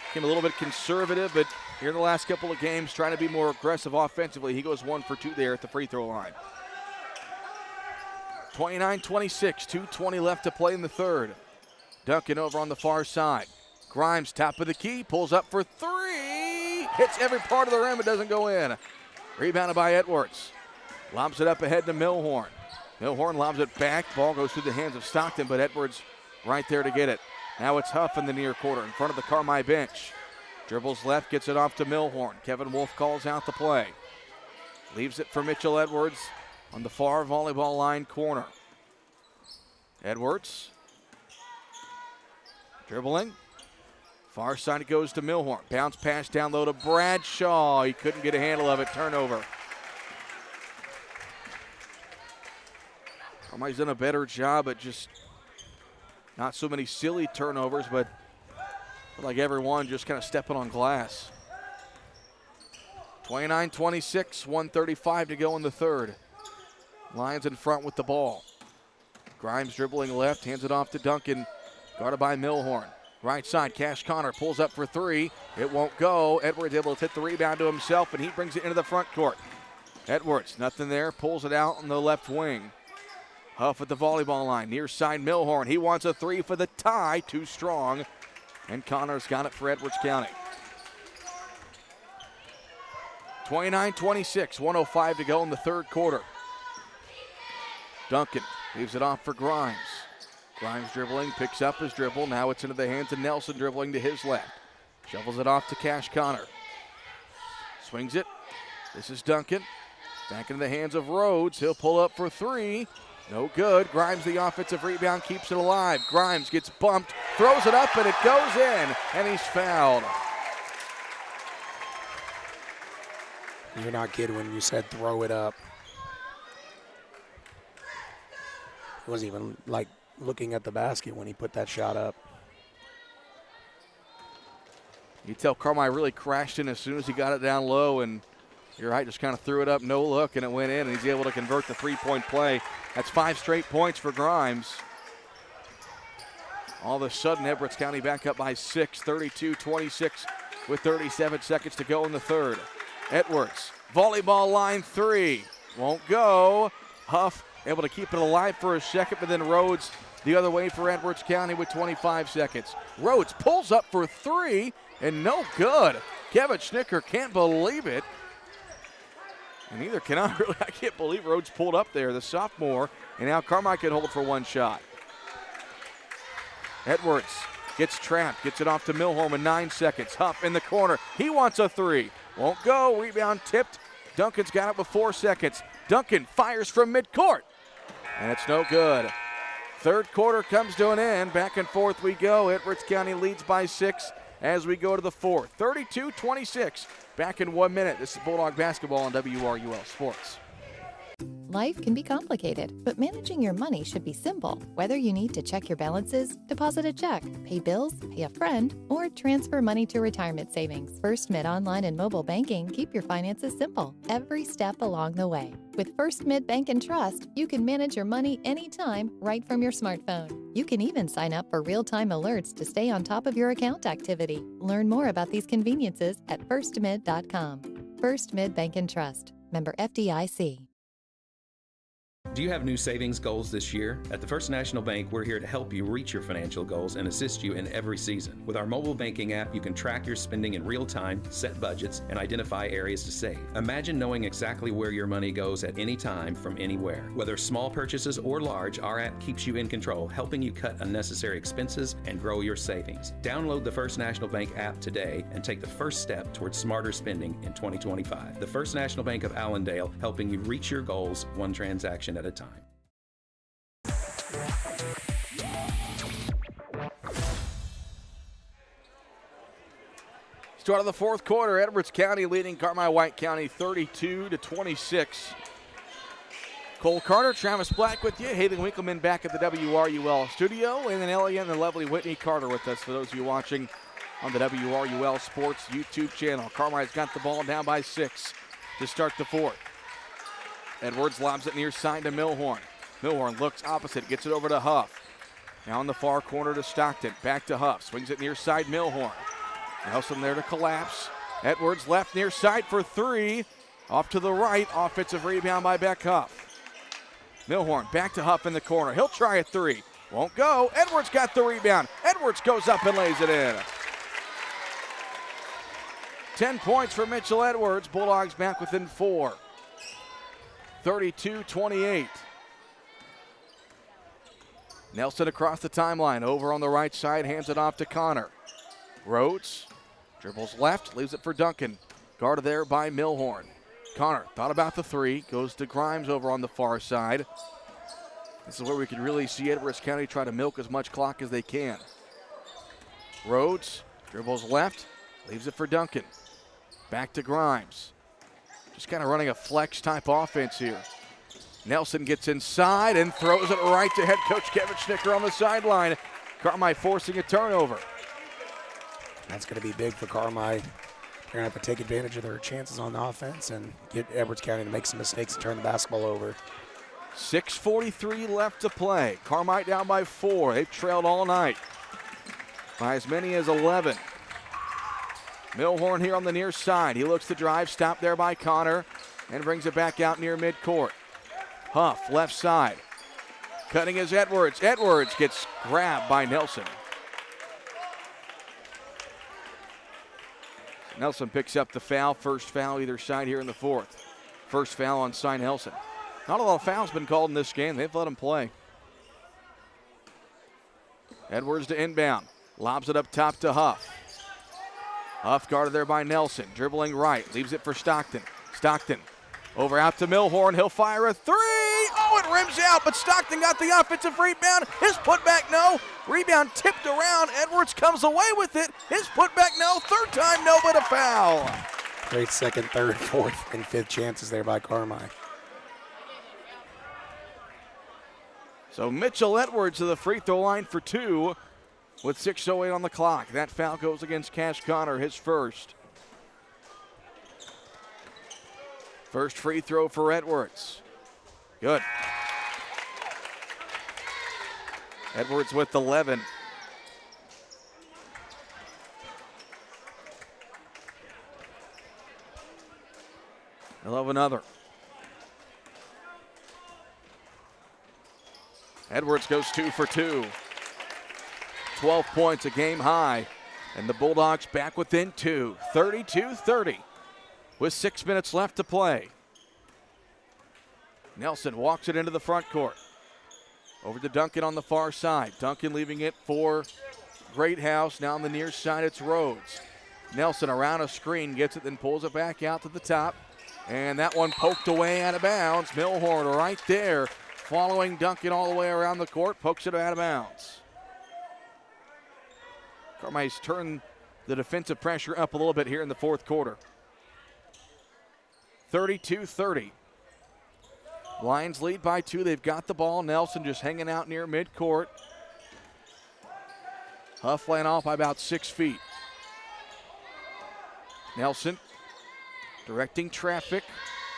became a little bit conservative, but here in the last couple of games, trying to be more aggressive offensively. He goes 1 for 2 there at the free throw line. 29-26, 2:20 left to play in the third. Duncan over on the far side. Grimes, top of the key, pulls up for 3. Hits every part of the rim, it doesn't go in. Rebounded by Edwards. Lobs it up ahead to Milhorn. Milhorn lobs it back. Ball goes through the hands of Stockton, but Edwards right there to get it. Now it's Huff in the near quarter in front of the Carmi bench. Dribbles left, gets it off to Milhorn. Kevin Wolf calls out the play. Leaves it for Mitchell Edwards on the far volleyball line corner. Edwards. Dribbling. Far side it goes to Milhorn. Bounce pass down low to Bradshaw. He couldn't get a handle of it. Turnover. Carmi's done a better job at just not so many silly turnovers, but like everyone just kind of stepping on glass. 29-26, 1:35 to go in the third. Lions in front with the ball. Grimes dribbling left, hands it off to Duncan, guarded by Milhorn. Right side, Cash Connor pulls up for 3. It won't go. Edwards able to hit the rebound to himself, and he brings it into the front court. Edwards, nothing there, pulls it out on the left wing. Huff at the volleyball line, near side Milhorn. He wants a 3 for the tie, too strong. And Connor's got it for Edwards County. 29-26, 1:05 to go in the third quarter. Duncan leaves it off for Grimes. Grimes dribbling, picks up his dribble. Now it's into the hands of Nelson dribbling to his left. Shovels it off to Cash Connor. Swings it. This is Duncan. Back into the hands of Rhodes. He'll pull up for 3. No good. Grimes, the offensive rebound, keeps it alive. Grimes gets bumped, throws it up, and it goes in, and he's fouled. You're not kidding when you said throw it up. He wasn't even looking at the basket when he put that shot up. You tell Carmi really crashed in as soon as he got it down low, and you're right, just kind of threw it up, no look, and it went in, and he's able to convert the 3-point play. That's 5 straight points for Grimes. All of a sudden, Edwards County back up by 6, 32-26 with 37 seconds to go in the third. Edwards, volleyball line 3, won't go. Huff able to keep it alive for a second, but then Rhodes the other way for Edwards County with 25 seconds. Rhodes pulls up for 3, and no good. Kevin Schnicker can't believe it. And neither can I really. I can't believe Rhodes pulled up there, the sophomore, and now Carmi can hold it for 1 shot. Edwards gets trapped, gets it off to Milhorn with 9 seconds. Huff in the corner. He wants a 3. Won't go. Rebound tipped. Duncan's got it with 4 seconds. Duncan fires from midcourt, and it's no good. Third quarter comes to an end. Back and forth we go. Edwards County leads by 6 as we go to the fourth. 32-26. Back in 1 minute. This is Bulldog basketball on WRUL Sports. Life can be complicated, but managing your money should be simple. Whether you need to check your balances, deposit a check, pay bills, pay a friend, or transfer money to retirement savings, First Mid Online and Mobile Banking keep your finances simple every step along the way. With First Mid Bank and Trust, you can manage your money anytime right from your smartphone. You can even sign up for real-time alerts to stay on top of your account activity. Learn more about these conveniences at firstmid.com. First Mid Bank and Trust. Member FDIC. Do you have new savings goals this year? At the First National Bank, we're here to help you reach your financial goals and assist you in every season. With our mobile banking app, you can track your spending in real time, set budgets, and identify areas to save. Imagine knowing exactly where your money goes at any time from anywhere. Whether small purchases or large, our app keeps you in control, helping you cut unnecessary expenses and grow your savings. Download the First National Bank app today and take the first step towards smarter spending in 2025. The First National Bank of Allendale, helping you reach your goals one transaction at a time. Start of the fourth quarter, Edwards County leading Carmi-White County 32-26. Cole Carter, Travis Black with you. Hayden Winkleman back at the WRUL studio. And then Elliot and the lovely Whitney Carter with us for those of you watching on the WRUL Sports YouTube channel. Carmi's got the ball down by 6 to start the fourth. Edwards lobs it near side to Milhorn. Milhorn looks opposite, gets it over to Huff. Now in the far corner to Stockton. Back to Huff. Swings it near side Milhorn. Nelson there to collapse. Edwards left near side for 3. Off to the right. Offensive rebound by Beck Huff. Milhorn back to Huff in the corner. He'll try a 3. Won't go. Edwards got the rebound. Edwards goes up and lays it in. 10 points for Mitchell Edwards. Bulldogs back within 4. 32-28. Nelson across the timeline. Over on the right side. Hands it off to Connor. Rhodes dribbles left. Leaves it for Duncan. Guarded there by Milhorn. Connor thought about the 3. Goes to Grimes over on the far side. This is where we can really see Edwards County try to milk as much clock as they can. Rhodes dribbles left. Leaves it for Duncan. Back to Grimes. Just kind of running a flex type offense here. Nelson gets inside and throws it right to head coach Kevin Schnicker on the sideline. Carmi forcing a turnover. That's going to be big for Carmi. They're going to have to take advantage of their chances on the offense and get Edwards County to make some mistakes and turn the basketball over. 6:43 left to play. Carmi down by 4. They've trailed all night by as many as 11. Milhorn here on the near side. He looks to drive, stopped there by Connor, and brings it back out near midcourt. Huff, left side. Cutting is Edwards. Edwards gets grabbed by Nelson. Nelson picks up the foul. First foul either side here in the fourth. First foul on Cy Nelson. Not a lot of fouls been called in this game. They've let him play. Edwards to inbound. Lobs it up top to Huff. Huff guarded there by Nelson. Dribbling right. Leaves it for Stockton. Stockton over out to Milhorn. He'll fire a 3. Oh, it rims out, but Stockton got the offensive rebound. His putback, no. Rebound tipped around. Edwards comes away with it. His putback, no. Third time, no, but a foul. Great second, third, fourth, and fifth chances there by Carmi. So Mitchell Edwards to the free throw line for 2 with 6:08 on the clock. That foul goes against Cash Connor, his first. First free throw for Edwards. Good. Edwards with 11. He'll have another. Edwards goes 2 for 2. 12 points, a game high. And the Bulldogs back within 2. 32-30 with 6 minutes left to play. Nelson walks it into the front court. Over to Duncan on the far side. Duncan leaving it for Greathouse. Now on the near side, it's Rhodes. Nelson around a screen, gets it, then pulls it back out to the top. And that one poked away out of bounds. Milhorn right there, following Duncan all the way around the court, pokes it out of bounds. Carmi's turned the defensive pressure up a little bit here in the fourth quarter. 32-30. Lions lead by 2. They've got the ball. Nelson just hanging out near midcourt. Huff laying off by about 6 feet. Nelson directing traffic.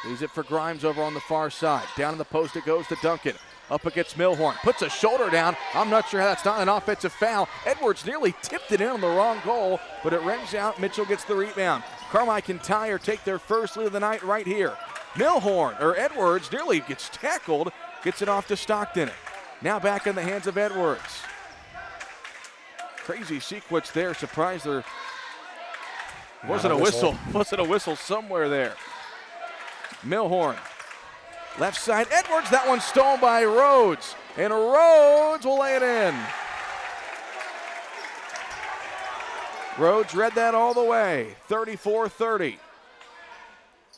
Leaves it for Grimes over on the far side. Down in the post it goes to Duncan. Up against Milhorn. Puts a shoulder down. I'm not sure how that's not an offensive foul. Edwards nearly tipped it in on the wrong goal, but it rims out. Mitchell gets the rebound. Carmi can tie or take their first lead of the night right here. Edwards nearly gets tackled. Gets it off to Stockton. Now back in the hands of Edwards. Crazy sequence there. Surprised there wasn't a whistle. Wasn't a whistle somewhere there. Milhorn. Left side, Edwards. That one stolen by Rhodes. And Rhodes will lay it in. Rhodes read that all the way. 34-30.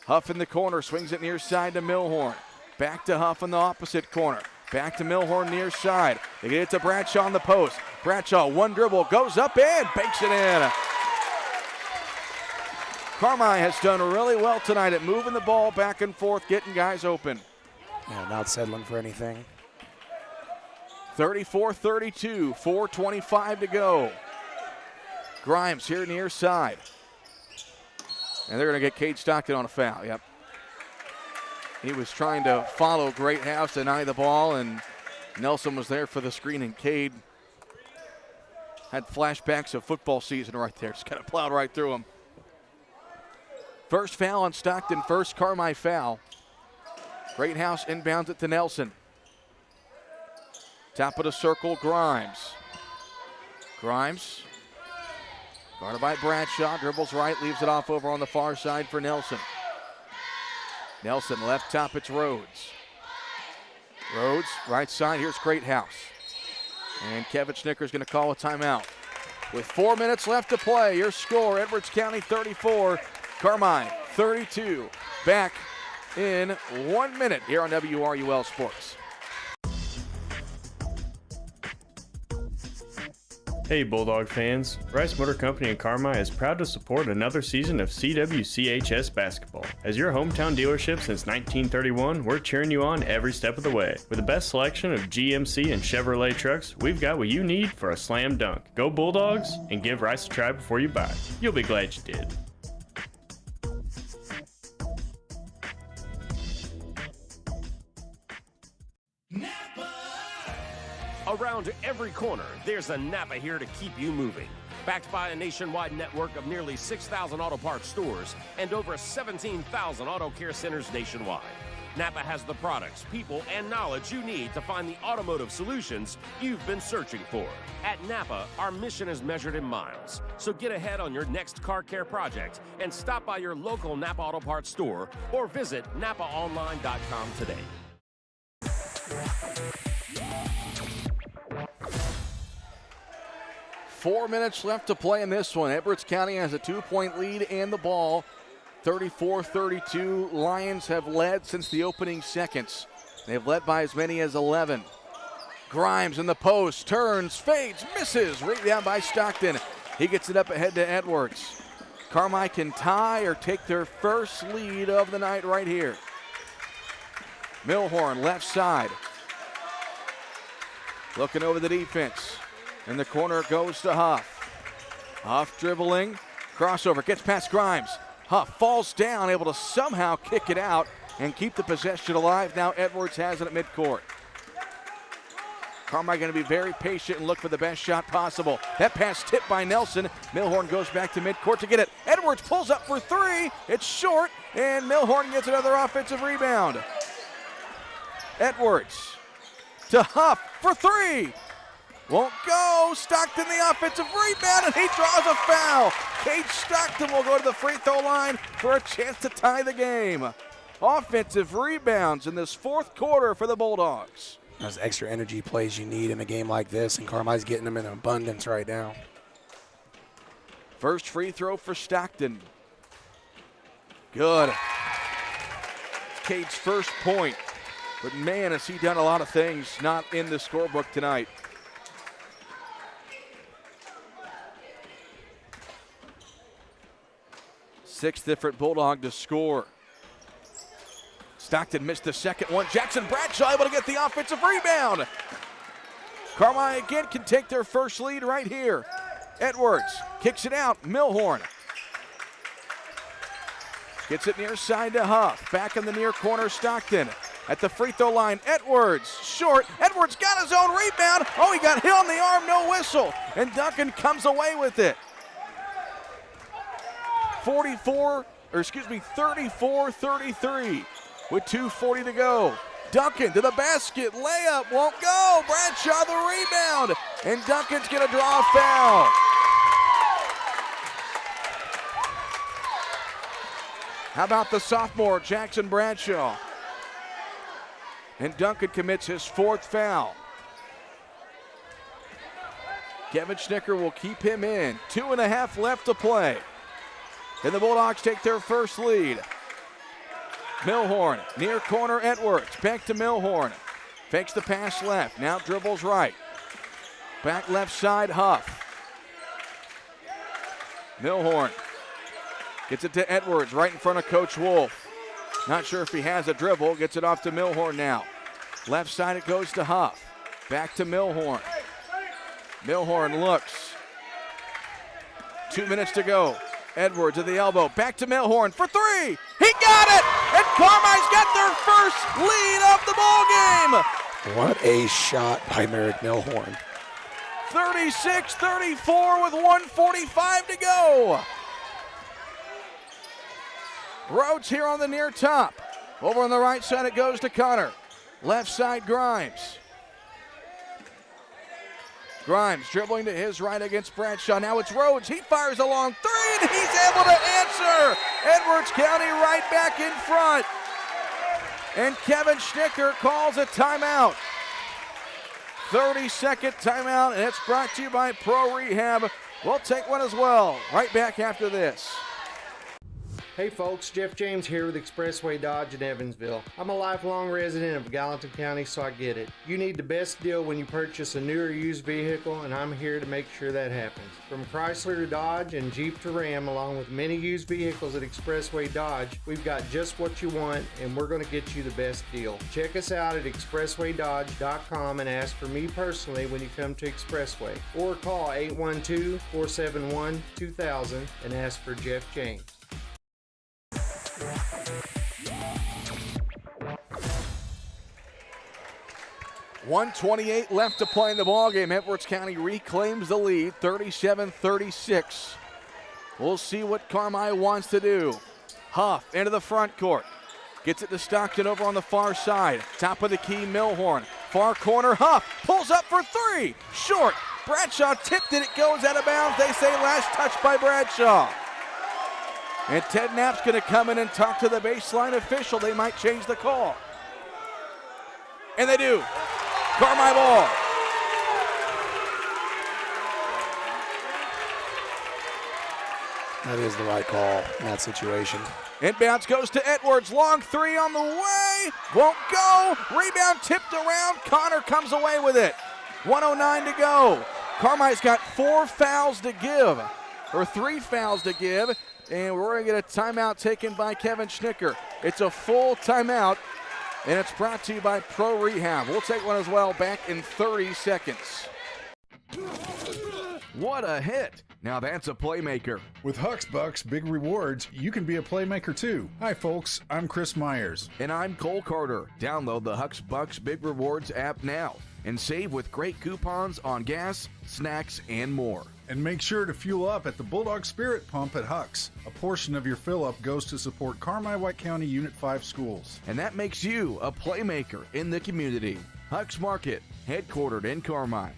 Huff in the corner. Swings it near side to Milhorn. Back to Huff in the opposite corner. Back to Milhorn near side. They get it to Bradshaw on the post. Bradshaw, one dribble, goes up and banks it in. Carmi has done really well tonight at moving the ball back and forth, getting guys open. Yeah, not settling for anything. 34-32, 4:25 to go. Grimes here near side. And they're going to get Cade Stockton on a foul, yep. He was trying to follow Greathouse, deny the ball, and Nelson was there for the screen, and Cade had flashbacks of football season right there. Just kind of plowed right through him. First foul on Stockton, first Carmi foul. Greathouse inbounds it to Nelson. Top of the circle, Grimes. Grimes, guarded by Bradshaw, dribbles right, leaves it off over on the far side for Nelson. Nelson left top, it's Rhodes. Rhodes, right side, here's Greathouse. And Kevin Snicker's going to call a timeout. With 4 minutes left to play, your score, Edwards County 34, Carmi 32. Back in 1 minute here on WRUL Sports. Hey Bulldog fans, Rice Motor Company in Carmi is proud to support another season of CWCHS basketball. As your hometown dealership since 1931, we're cheering you on every step of the way. With the best selection of GMC and Chevrolet trucks, we've got what you need for a slam dunk. Go Bulldogs and give Rice a try before you buy. You'll be glad you did. Around every corner, there's a Napa here to keep you moving. Backed by a nationwide network of nearly 6,000 auto parts stores and over 17,000 auto care centers nationwide. Napa has the products, people, and knowledge you need to find the automotive solutions you've been searching for. At Napa, our mission is measured in miles. So get ahead on your next car care project and stop by your local Napa Auto Parts store or visit NapaOnline.com today. Four minutes left to play in this one. Edwards County has a 2-point lead and the ball. 34-32. Lions have led since the opening seconds. They've led by as many as 11. Grimes in the post, turns, fades, misses. Rebound by Stockton. He gets it up ahead to Edwards. Carmi can tie or take their first lead of the night right here. Milhorn left side. Looking over the defense. In the corner goes to Huff. Huff dribbling, crossover, gets past Grimes. Huff falls down, able to somehow kick it out and keep the possession alive. Now Edwards has it at midcourt. Carmi going to be very patient and look for the best shot possible. That pass tipped by Nelson. Milhorn goes back to midcourt to get it. Edwards pulls up for three. It's short, and Milhorn gets another offensive rebound. Edwards to Huff for three. Won't go. Stockton the offensive rebound, and he draws a foul. Cade Stockton will go to the free throw line for a chance to tie the game. Offensive rebounds in this fourth quarter for the Bulldogs. Those extra energy plays you need in a game like this, and Carmi's getting them in abundance right now. First free throw for Stockton. Good. Cade's first point. But man, has he done a lot of things not in the scorebook tonight. Sixth different Bulldog to score. Stockton missed the second one. Jackson Bradshaw able to get the offensive rebound. Carmi again can take their first lead right here. Edwards kicks it out. Milhorn gets it near side to Huff. Back in the near corner, Stockton. At the free throw line, Edwards, short. Edwards got his own rebound. Oh, he got hit on the arm, no whistle. And Duncan comes away with it. 34-33 with 2:40 to go. Duncan to the basket, layup won't go. Bradshaw the rebound, and Duncan's gonna draw a foul. How about the sophomore, Jackson Bradshaw? And Duncan commits his 4th foul. Kevin Schnicker will keep him in. 2.5 left to play. And the Bulldogs take their first lead. Milhorn, near corner Edwards. Back to Milhorn. Fakes the pass left, now dribbles right. Back left side, Huff. Milhorn gets it to Edwards, right in front of Coach Wolf. Not sure if he has a dribble. Gets it off to Milhorn now. Left side it goes to Huff. Back to Milhorn. Milhorn looks. 2 minutes to go. Edwards at the elbow. Back to Milhorn for 3. He got it! And Carmi's got their first lead of the ball game. What a shot by Merrick Milhorn. 36-34 with 1:45 to go. Rhodes here on the near top. Over on the right side it goes to Connor. Left side Grimes. Grimes dribbling to his right against Bradshaw. Now it's Rhodes. He fires a long 3 and he's able to answer. Edwards County right back in front. And Kevin Schnicker calls a timeout. 30-second timeout, and it's brought to you by Pro Rehab. We'll take one as well. Right back after this. Hey folks, Jeff James here with Expressway Dodge in Evansville. I'm a lifelong resident of Gallatin County, so I get it. You need the best deal when you purchase a new or used vehicle, and I'm here to make sure that happens. From Chrysler to Dodge and Jeep to Ram, along with many used vehicles at Expressway Dodge, we've got just what you want, and we're going to get you the best deal. Check us out at expresswaydodge.com and ask for me personally when you come to Expressway, or call 812-471-2000 and ask for Jeff James. 1:28 left to play in the ballgame. Edwards County reclaims the lead, 37-36. We'll see what Carmi wants to do. Huff into the front court. Gets it to Stockton over on the far side. Top of the key, Milhorn. Far corner, Huff pulls up for 3. Short. Bradshaw tipped it. It goes out of bounds. They say last touch by Bradshaw. And Ted Knapp's going to come in and talk to the baseline official. They might change the call. And they do. Carmi ball. That is the right call in that situation. Inbounds goes to Edwards. Long 3 on the way. Won't go. Rebound tipped around. Connor comes away with it. 1:09 to go. Carmi's got 4 fouls to give, or 3 fouls to give. And we're going to get a timeout taken by Kevin Schnicker. It's a full timeout, and it's brought to you by Pro Rehab. We'll take one as well back in 30 seconds. What a hit. Now that's a playmaker. With Huck's Bucks Big Rewards, you can be a playmaker too. Hi folks, I'm Chris Myers. And I'm Cole Carter. Download the Huck's Bucks Big Rewards app now and save with great coupons on gas, snacks, and more. And make sure to fuel up at the Bulldog Spirit Pump at Huck's. A portion of your fill-up goes to support Carmi-White County Unit 5 schools. And that makes you a playmaker in the community. Huck's Market, headquartered in Carmi.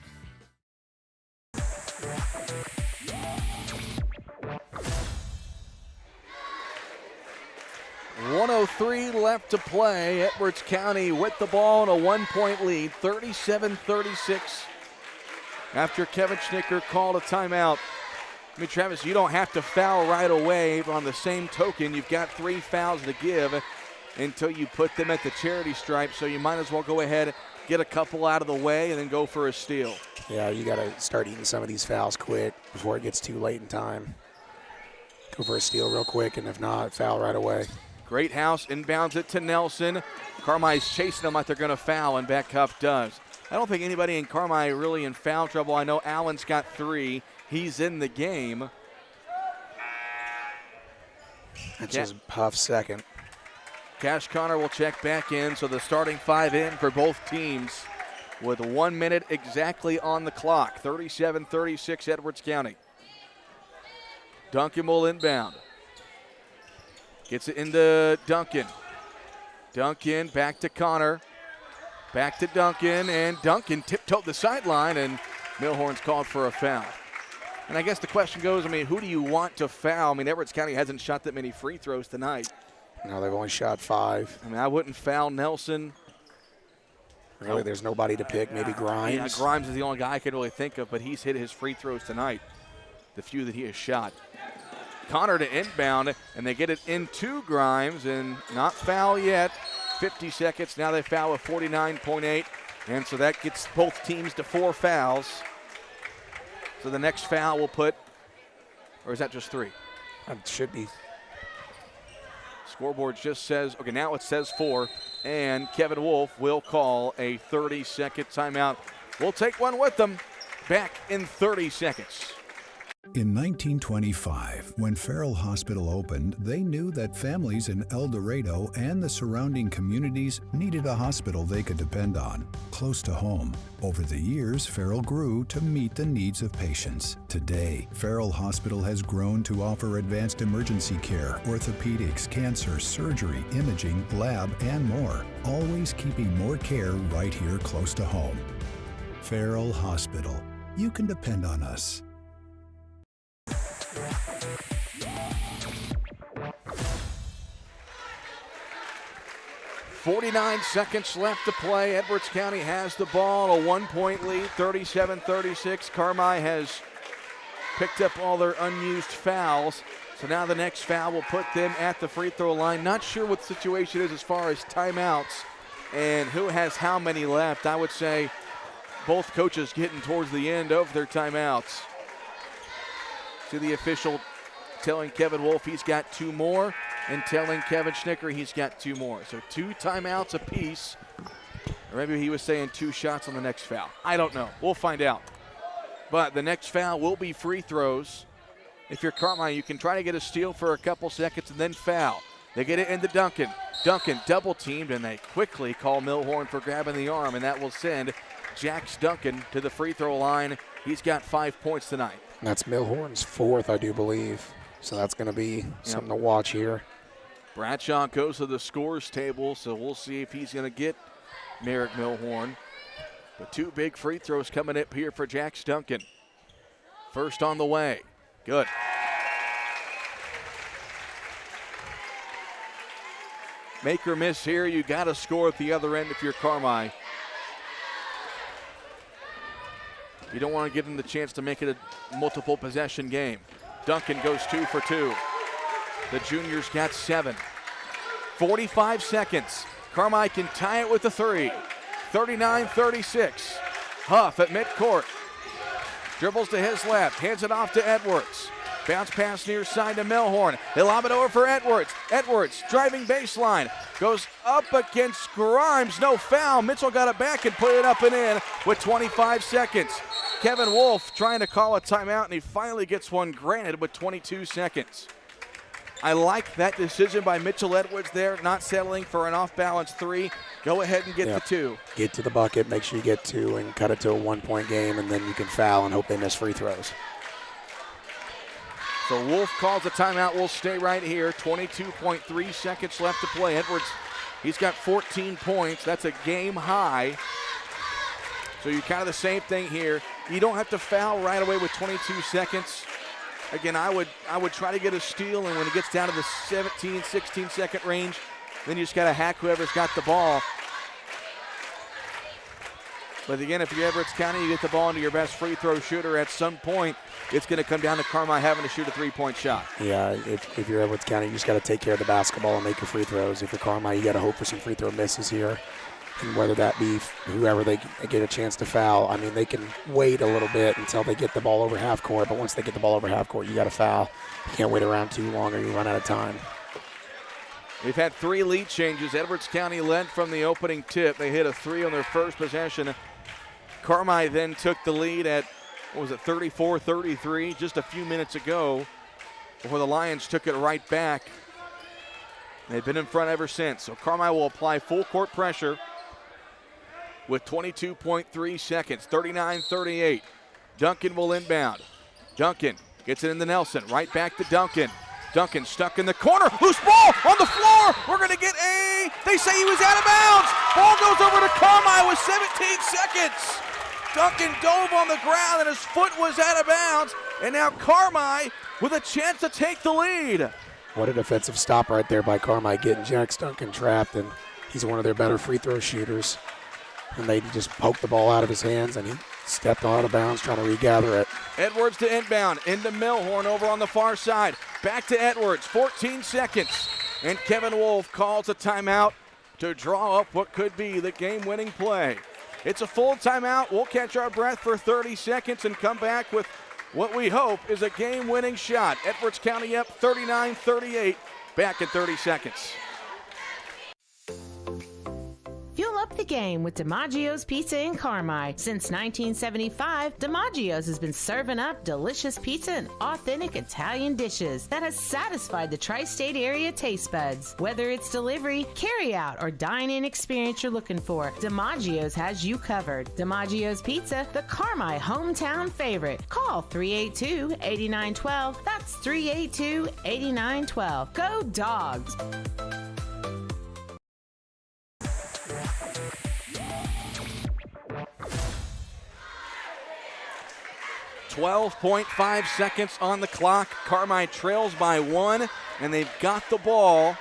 .103 left to play. Edwards County with the ball in a 1-point lead, 37-36. After Kevin Schnicker called a timeout. I mean, Travis, you don't have to foul right away. But on the same token, you've got 3 fouls to give until you put them at the charity stripe. So you might as well go ahead, get a couple out of the way, and then go for a steal. Yeah, you got to start eating some of these fouls quick before it gets too late in time. Go for a steal real quick, and if not, foul right away. Great House inbounds it to Nelson. Carmi's chasing them like they're going to foul, and Betcuff does. I don't think anybody in Carmi really in foul trouble. I know Allen's got 3. He's in the game. That's just Huff's second. Cash Connor will check back in, so the starting 5 in for both teams with 1 minute exactly on the clock. 37-36 Edwards County. Duncan will inbound. Gets it into Duncan. Duncan back to Connor. Back to Duncan, and Duncan tiptoed the sideline, and Milhorn's called for a foul. And I guess the question goes, who do you want to foul? Edwards County hasn't shot that many free throws tonight. No, they've only shot 5. I wouldn't foul Nelson. Really, there's nobody to pick. Maybe Grimes. Yeah, Grimes is the only guy I can really think of, but he's hit his free throws tonight, the few that he has shot. Connor to inbound, and they get it into Grimes, and not foul yet. 50 seconds. Now they foul with 49.8, and so that gets both teams to 4 fouls. So the next foul will put, or is that just 3? It should be. Scoreboard just says, okay, now it says 4, and Kevin Wolf will call a 30-second timeout. We'll take one with them. Back in 30 seconds. In 1925, when Farrell Hospital opened, they knew that families in El Dorado and the surrounding communities needed a hospital they could depend on, close to home. Over the years, Farrell grew to meet the needs of patients. Today, Farrell Hospital has grown to offer advanced emergency care, orthopedics, cancer, surgery, imaging, lab, and more, always keeping more care right here close to home. Farrell Hospital. You can depend on us. 49 seconds left to play. Edwards County has the ball, a 1-point lead, 37-36. Carmi has picked up all their unused fouls. So now the next foul will put them at the free throw line. Not sure what the situation is as far as timeouts and who has how many left. I would say both coaches getting towards the end of their timeouts. To the official telling Kevin Wolf he's got 2 more, and telling Kevin Schnicker he's got 2 more. So 2 timeouts apiece. Or maybe he was saying 2 shots on the next foul. I don't know. We'll find out. But the next foul will be free throws. If you're Carmine, you can try to get a steal for a couple seconds and then foul. They get it into Duncan. Duncan double teamed, and they quickly call Milhorn for grabbing the arm, and that will send Jax Duncan to the free throw line. He's got 5 points tonight. That's Milhorn's 4th, I do believe. So that's going to be something to watch here. Bradshaw goes to the scores table, so we'll see if he's going to get Merrick Milhorn. But 2 big free throws coming up here for Jax Duncan. First on the way. Good. Make or miss here. You got to score at the other end if you're Carmi. You don't want to give them the chance to make it a multiple possession game. Duncan goes 2 for 2. The junior's got 7. 45 seconds. Carmi can tie it with a 3. 39-36. Huff at midcourt. Dribbles to his left. Hands it off to Edwards. Bounce pass near side to Milhorn. They lob it over for Edwards. Edwards driving baseline. Goes up against Grimes. No foul. Mitchell got it back and put it up and in with 25 seconds. Kevin Wolf trying to call a timeout, and he finally gets one granted with 22 seconds. I like that decision by Mitchell Edwards there, not settling for an off-balance 3. Go ahead and get the 2. Get to the bucket, make sure you get 2, and cut it to a 1-point game, and then you can foul and hope they miss free throws. So Wolf calls a timeout. We'll stay right here. 22.3 seconds left to play. Edwards, he's got 14 points. That's a game high. So you kind of the same thing here. You don't have to foul right away with 22 seconds. Again, I would try to get a steal, and when it gets down to the 17, 16-second range, then you just got to hack whoever's got the ball. But again, if you're Edwards County, you get the ball into your best free throw shooter at some point, it's going to come down to Carmi having to shoot a 3-point shot. Yeah, if you're Edwards County, you just got to take care of the basketball and make your free throws. If you're Carmi, you got to hope for some free throw misses here. And whether that be whoever they get a chance to foul, I mean, they can wait a little bit until they get the ball over half court, but once they get the ball over half court, you got to foul. You can't wait around too long or you run out of time. We've had 3 lead changes. Edwards County led from the opening tip. They hit a 3 on their first possession. Carmi then took the lead at, 34-33 just a few minutes ago before the Lions took it right back. They've been in front ever since. So Carmi will apply full court pressure with 22.3 seconds, 39-38. Duncan will inbound. Duncan gets it into Nelson, right back to Duncan. Duncan stuck in the corner, loose ball on the floor. We're going to get they say he was out of bounds. Ball goes over to Carmi with 17 seconds. Duncan dove on the ground and his foot was out of bounds. And now Carmi with a chance to take the lead. What a defensive stop right there by Carmi, getting Jax Duncan trapped, and he's one of their better free throw shooters. And they just poked the ball out of his hands, and he stepped out of bounds trying to regather it. Edwards to inbound, into Milhorn over on the far side. Back to Edwards, 14 seconds. And Kevin Wolf calls a timeout to draw up what could be the game-winning play. It's a full timeout. We'll catch our breath for 30 seconds and come back with what we hope is a game-winning shot. Edwards County up 39-38, back in 30 seconds. Fuel up the game with DiMaggio's Pizza in Carmi. Since 1975, DiMaggio's has been serving up delicious pizza and authentic Italian dishes that has satisfied the tri-state area taste buds. Whether it's delivery, carry-out, or dine-in experience you're looking for, DiMaggio's has you covered. DiMaggio's Pizza, the Carmi hometown favorite. Call 382-8912. That's 382-8912. Go Dogs! 12.5 seconds on the clock. Carmi trails by 1, and they've got the ball.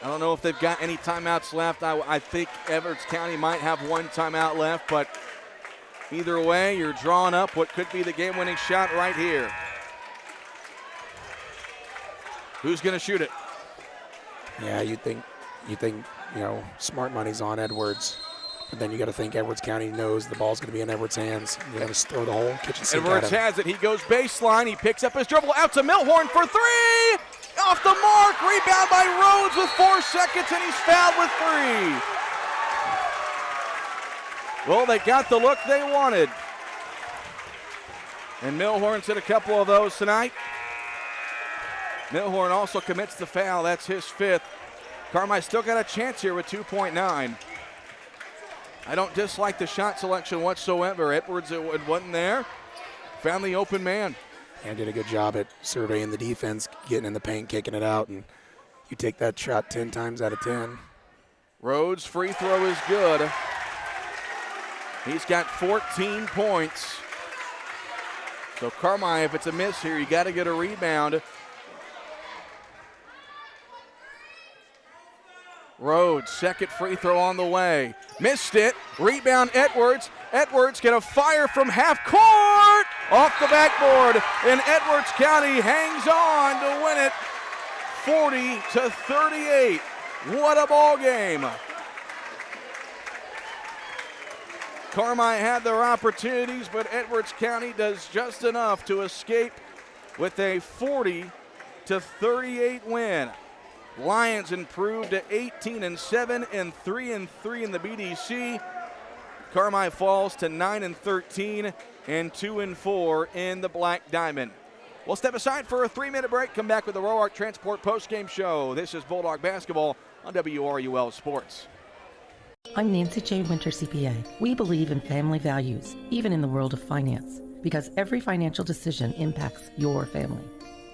I don't know if they've got any timeouts left. I think Edwards County might have 1 timeout left, but either way, you're drawing up what could be the game-winning shot right here. Who's going to shoot it? Yeah, you think, smart money's on Edwards. But then you got to think Edwards County knows the ball's going to be in Edwards' hands. You got to throw the whole kitchen sink at him. Edwards has it. He goes baseline. He picks up his dribble out to Milhorn for 3. Off the mark. Rebound by Rhodes with 4 seconds, and he's fouled with 3. Well, they got the look they wanted. And Milhorn's hit a couple of those tonight. Milhorn also commits the foul. That's his 5th. Carmi still got a chance here with 2.9. I don't dislike the shot selection whatsoever. Edwards, it wasn't there. Found the open man. And did a good job at surveying the defense, getting in the paint, kicking it out, and you take that shot 10 times out of 10. Rhodes' free throw is good. He's got 14 points. So Carmi, if it's a miss here, you got to get a rebound. Rhodes, second free throw on the way. Missed it. Rebound Edwards. Edwards going to fire from half court. Off the backboard. And Edwards County hangs on to win it 40-38. What a ball game. Carmi had their opportunities, but Edwards County does just enough to escape with a 40-38 win. Lions improved to 18-7 and 3-3 in the BDC. Carmi falls to 9-13 and 2-4 in the Black Diamond. We'll step aside for a 3-minute break. Come back with the Roark Transport postgame show. This is Bulldog basketball on WRUL Sports. I'm Nancy J. Winter, CPA. We believe in family values, even in the world of finance, because every financial decision impacts your family.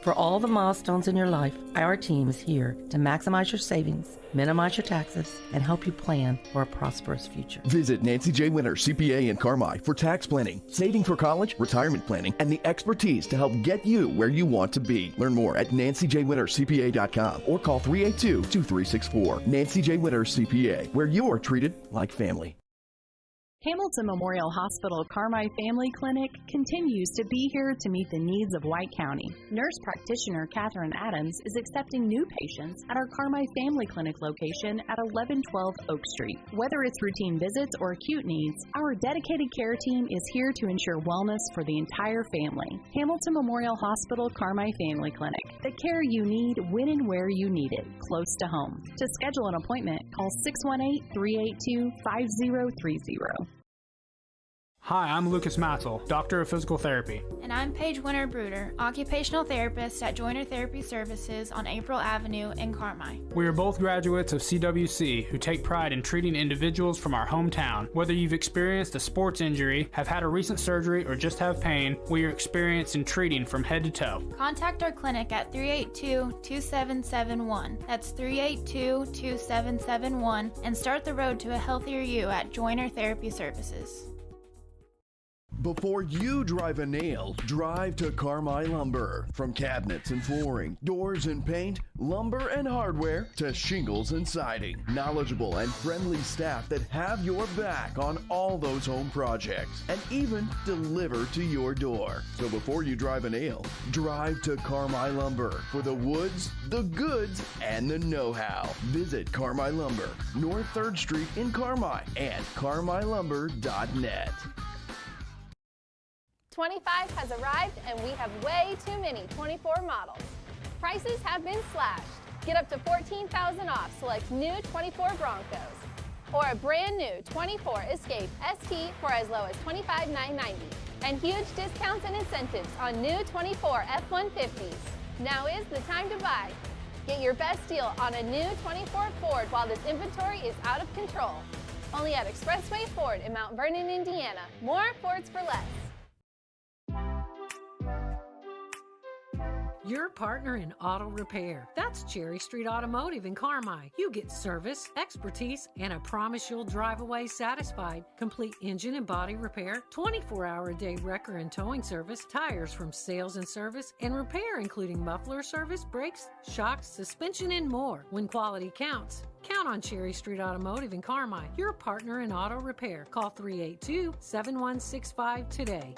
For all the milestones in your life, our team is here to maximize your savings, minimize your taxes, and help you plan for a prosperous future. Visit Nancy J. Winter, CPA in Carmi for tax planning, saving for college, retirement planning, and the expertise to help get you where you want to be. Learn more at NancyJWinterCPA.com or call 382-2364. Nancy J. Winter, CPA, where you're treated like family. Hamilton Memorial Hospital Carmi Family Clinic continues to be here to meet the needs of White County. Nurse practitioner Katherine Adams is accepting new patients at our Carmi Family Clinic location at 1112 Oak Street. Whether it's routine visits or acute needs, our dedicated care team is here to ensure wellness for the entire family. Hamilton Memorial Hospital Carmi Family Clinic. The care you need when and where you need it, close to home. To schedule an appointment, call 618-382-5030. Hi, I'm Lucas Matzel, Doctor of Physical Therapy. And I'm Paige Winter-Bruder, Occupational Therapist at Joiner Therapy Services on April Avenue in Carmi. We are both graduates of CWC who take pride in treating individuals from our hometown. Whether you've experienced a sports injury, have had a recent surgery, or just have pain, we are experienced in treating from head to toe. Contact our clinic at 382-2771. That's 382-2771 and start the road to a healthier you at Joiner Therapy Services. Before you drive a nail, drive to Carmi Lumber. From cabinets and flooring, doors and paint, lumber and hardware, to shingles and siding. Knowledgeable and friendly staff that have your back on all those home projects and even deliver to your door. So before you drive a nail, drive to Carmi Lumber for the woods, the goods, and the know-how. Visit Carmi Lumber, North 3rd Street in Carmi and carmilumber.net. 25 has arrived and we have way too many 24 models. Prices have been slashed. Get up to $14,000 off select new 24 Broncos or a brand new 24 Escape ST for as low as $25,990. And huge discounts and incentives on new 24 F-150s. Now is the time to buy. Get your best deal on a new 24 Ford while this inventory is out of control. Only at Expressway Ford in Mount Vernon, Indiana. More Fords for less. Your partner in auto repair. That's Cherry Street Automotive in Carmi. You get service, expertise, and I promise you'll drive away satisfied. Complete engine and body repair, 24-hour-a-day wrecker and towing service, tires from sales and service, and repair including muffler service, brakes, shocks, suspension, and more. When quality counts, count on Cherry Street Automotive in Carmi. Your partner in auto repair. Call 382-7165 today.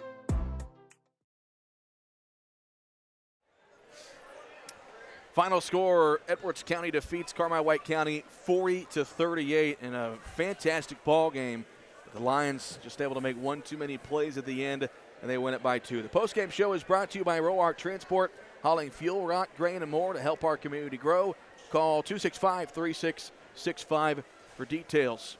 Final score, Edwards County defeats Carmi-White County 40-38 in a fantastic ball game. The Lions just able to make one too many plays at the end, and they win it by 2. The postgame show is brought to you by Roark Transport, hauling fuel, rock, grain, and more to help our community grow. Call 265-3665 for details.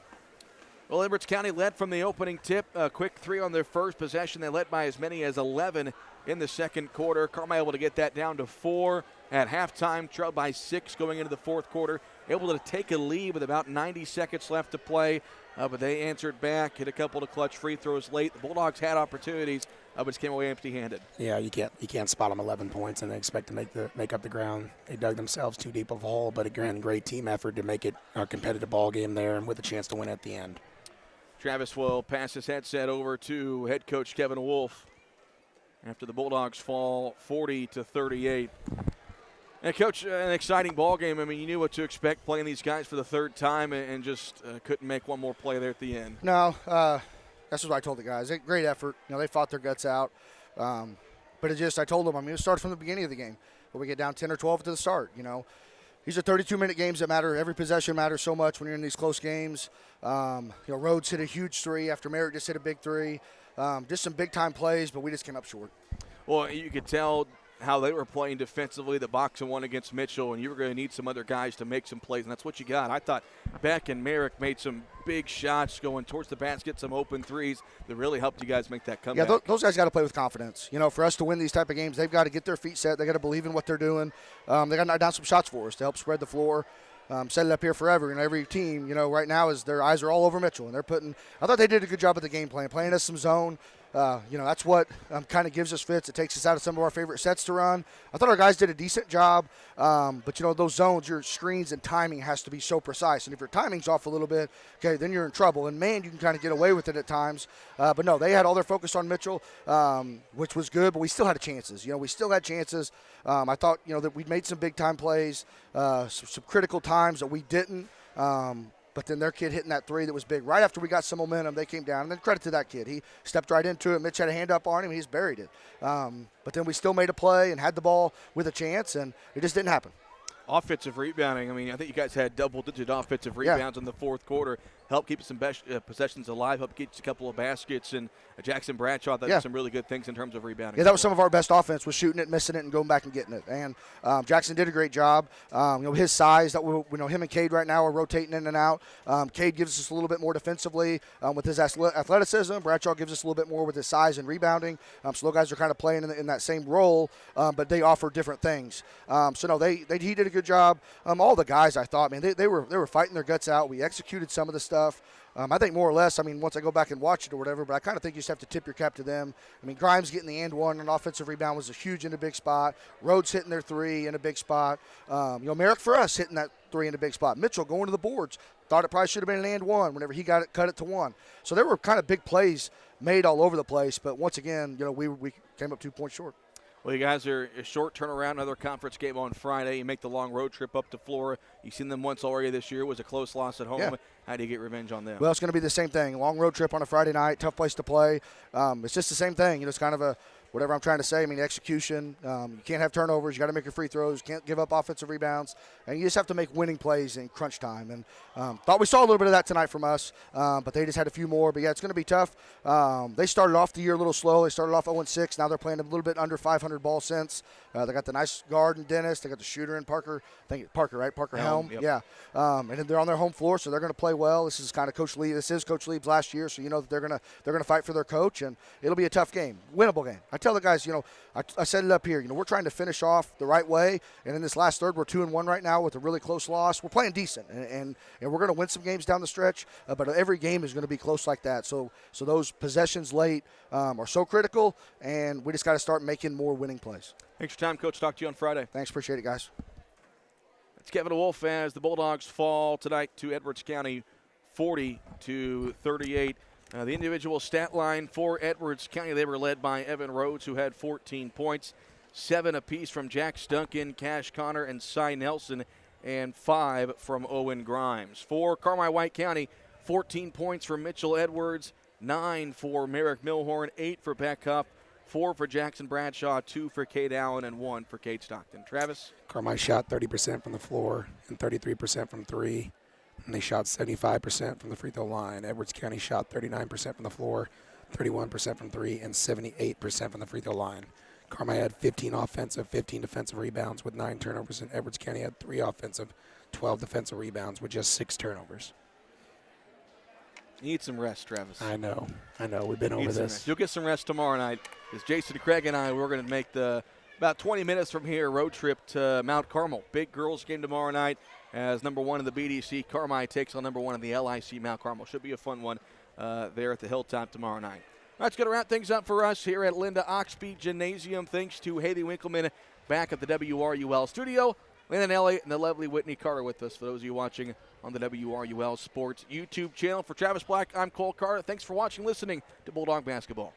Well, Edwards County led from the opening tip. A quick 3 on their first possession. They led by as many as 11 in the second quarter. Carmi able to get that down to 4 at halftime, trailed by 6 going into the fourth quarter. Able to take a lead with about 90 seconds left to play, but they answered back, hit a couple of clutch free throws late. The Bulldogs had opportunities, but just came away empty-handed. Yeah, you can't spot them 11 points and then expect to make up the ground. They dug themselves too deep of a hole, but again, great team effort to make it a competitive ball game there and with a chance to win at the end. Travis will pass his headset over to head coach Kevin Wolf after the Bulldogs fall 40-38. And, Coach, an exciting ball game. I mean, you knew what to expect playing these guys for the third time and just couldn't make one more play there at the end. No, that's what I told the guys. Great effort. You know, they fought their guts out. But I told them, it starts from the beginning of the game. When we get down 10 or 12 to the start, you know. These are 32-minute games that matter. Every possession matters so much when you're in these close games. Rhodes hit a huge 3 after Merritt just hit a big 3. Just some big-time plays, but we just came up short. Well, you could tell how they were playing defensively, the boxing one against Mitchell, and you were going to need some other guys to make some plays, and that's what you got. I thought Beck and Merrick made some big shots going towards the basket, some open threes that really helped you guys make that comeback. Yeah, those guys got to play with confidence. You know, for us to win these type of games, they've got to get their feet set. They got to believe in what they're doing. They got to knock down some shots for us to help spread the floor. Set it up here forever. And every team, right now is their eyes are all over Mitchell, and they're I thought they did a good job of the game plan, playing us some zone. That's what kind of gives us fits. It takes us out of some of our favorite sets to run. I thought our guys did a decent job, but those zones, your screens and timing has to be so precise. And if your timing's off a little bit, okay, then you're in trouble. And man, you can kind of get away with it at times. But no, they had all their focus on Mitchell, which was good. But we still had chances. We still had chances. I thought that we made some big time plays, some critical times that we didn't. but then their kid hitting that three that was big. Right after we got some momentum, they came down. And then credit to that kid. He stepped right into it. Mitch had a hand up on him. He's buried it. But then we still made a play and had the ball with a chance, and it just didn't happen. Offensive rebounding. I mean, I think you guys had double-digit offensive rebounds in the fourth quarter. Help keep some possessions alive, help get a couple of baskets. And Jackson Bradshaw did some really good things in terms of rebounding. Yeah, that was some of our best offense, was shooting it, missing it, and going back and getting it. And Jackson did a great job. His size, him and Cade right now are rotating in and out. Cade gives us a little bit more defensively with his athleticism. Bradshaw gives us a little bit more with his size and rebounding. So those guys are kind of playing in that same role, but they offer different things. He did a good job. All the guys, I thought, man, they were fighting their guts out. We executed some of the stuff. I think more or less, once I go back and watch it or whatever, but I kind of think you just have to tip your cap to them. Grimes getting the and one on offensive rebound was a huge in a big spot. Rhodes hitting their three in a big spot. Merrick for us hitting that three in a big spot. Mitchell going to the boards. Thought it probably should have been an and one whenever he got it, cut it to one. So there were kind of big plays made all over the place, but once again, we came up 2 points short. Well, you guys are a short turnaround, another conference game on Friday. You make the long road trip up to Florida. You've seen them once already this year. It was a close loss at home. Yeah. How do you get revenge on them? Well, it's going to be the same thing. Long road trip on a Friday night, tough place to play. It's just the same thing. It's kind of whatever I'm trying to say. execution. You can't have turnovers. You got to make your free throws. You can't give up offensive rebounds. And you just have to make winning plays in crunch time. And thought we saw a little bit of that tonight from us, but they just had a few more. But, yeah, it's going to be tough. They started off the year a little slow. They started off 0-6. Now they're playing a little bit under 500 ball since. They got the nice guard in Dennis. They got the shooter in Parker. I think Parker, right? Parker Helm. Yep. Yeah. And then they're on their home floor, so they're going to play well. This is kind of Coach Lee. This is Coach Lee's last year, so that they're gonna fight for their coach, and it'll be a tough game, winnable game. I tell the guys, I set it up here. We're trying to finish off the right way, and in this last third, we're 2-1 right now with a really close loss. We're playing decent, and we're going to win some games down the stretch, but every game is going to be close like that. So those possessions late are so critical, and we just got to start making more winning plays. Thanks for your time, Coach. Talk to you on Friday. Thanks. Appreciate it, guys. It's Kevin Wolf as the Bulldogs fall tonight to Edwards County 40-38. The individual stat line for Edwards County, they were led by Evan Rhodes, who had 14 points, 7 apiece from Jack Duncan, Cash Connor, and Cy Nelson, and 5 from Owen Grimes. For Carmi White County, 14 points for Mitchell Edwards, 9 for Merrick Milhorn, 8 for Beck Huff, 4 for Jackson Bradshaw, 2 for Cade Allen, and 1 for Cade Stockton. Travis? Carmi shot 30% from the floor and 33% from three. And they shot 75% from the free throw line. Edwards County shot 39% from the floor, 31% from three, and 78% from the free throw line. Carmi had 15 offensive, 15 defensive rebounds with 9 turnovers, and Edwards County had 3 offensive, 12 defensive rebounds with just 6 turnovers. You need some rest, Travis. I know. We've been over this. You'll get some rest tomorrow night. Because Jason Craig and I, we're going to make the about 20 minutes from here road trip to Mount Carmel. Big girls game tomorrow night as number 1 in the BDC. Carmi takes on number 1 in the LIC Mount Carmel. Should be a fun one there at the Hilltop tomorrow night. All right, it's going to wrap things up for us here at Linda Oxby Gymnasium. Thanks to Haley Winkleman back at the WRUL studio. Landon Elliott and the lovely Whitney Carter with us. For those of you watching on the WRUL Sports YouTube channel. For Travis Black, I'm Cole Carter. Thanks for watching, listening to Bulldog Basketball.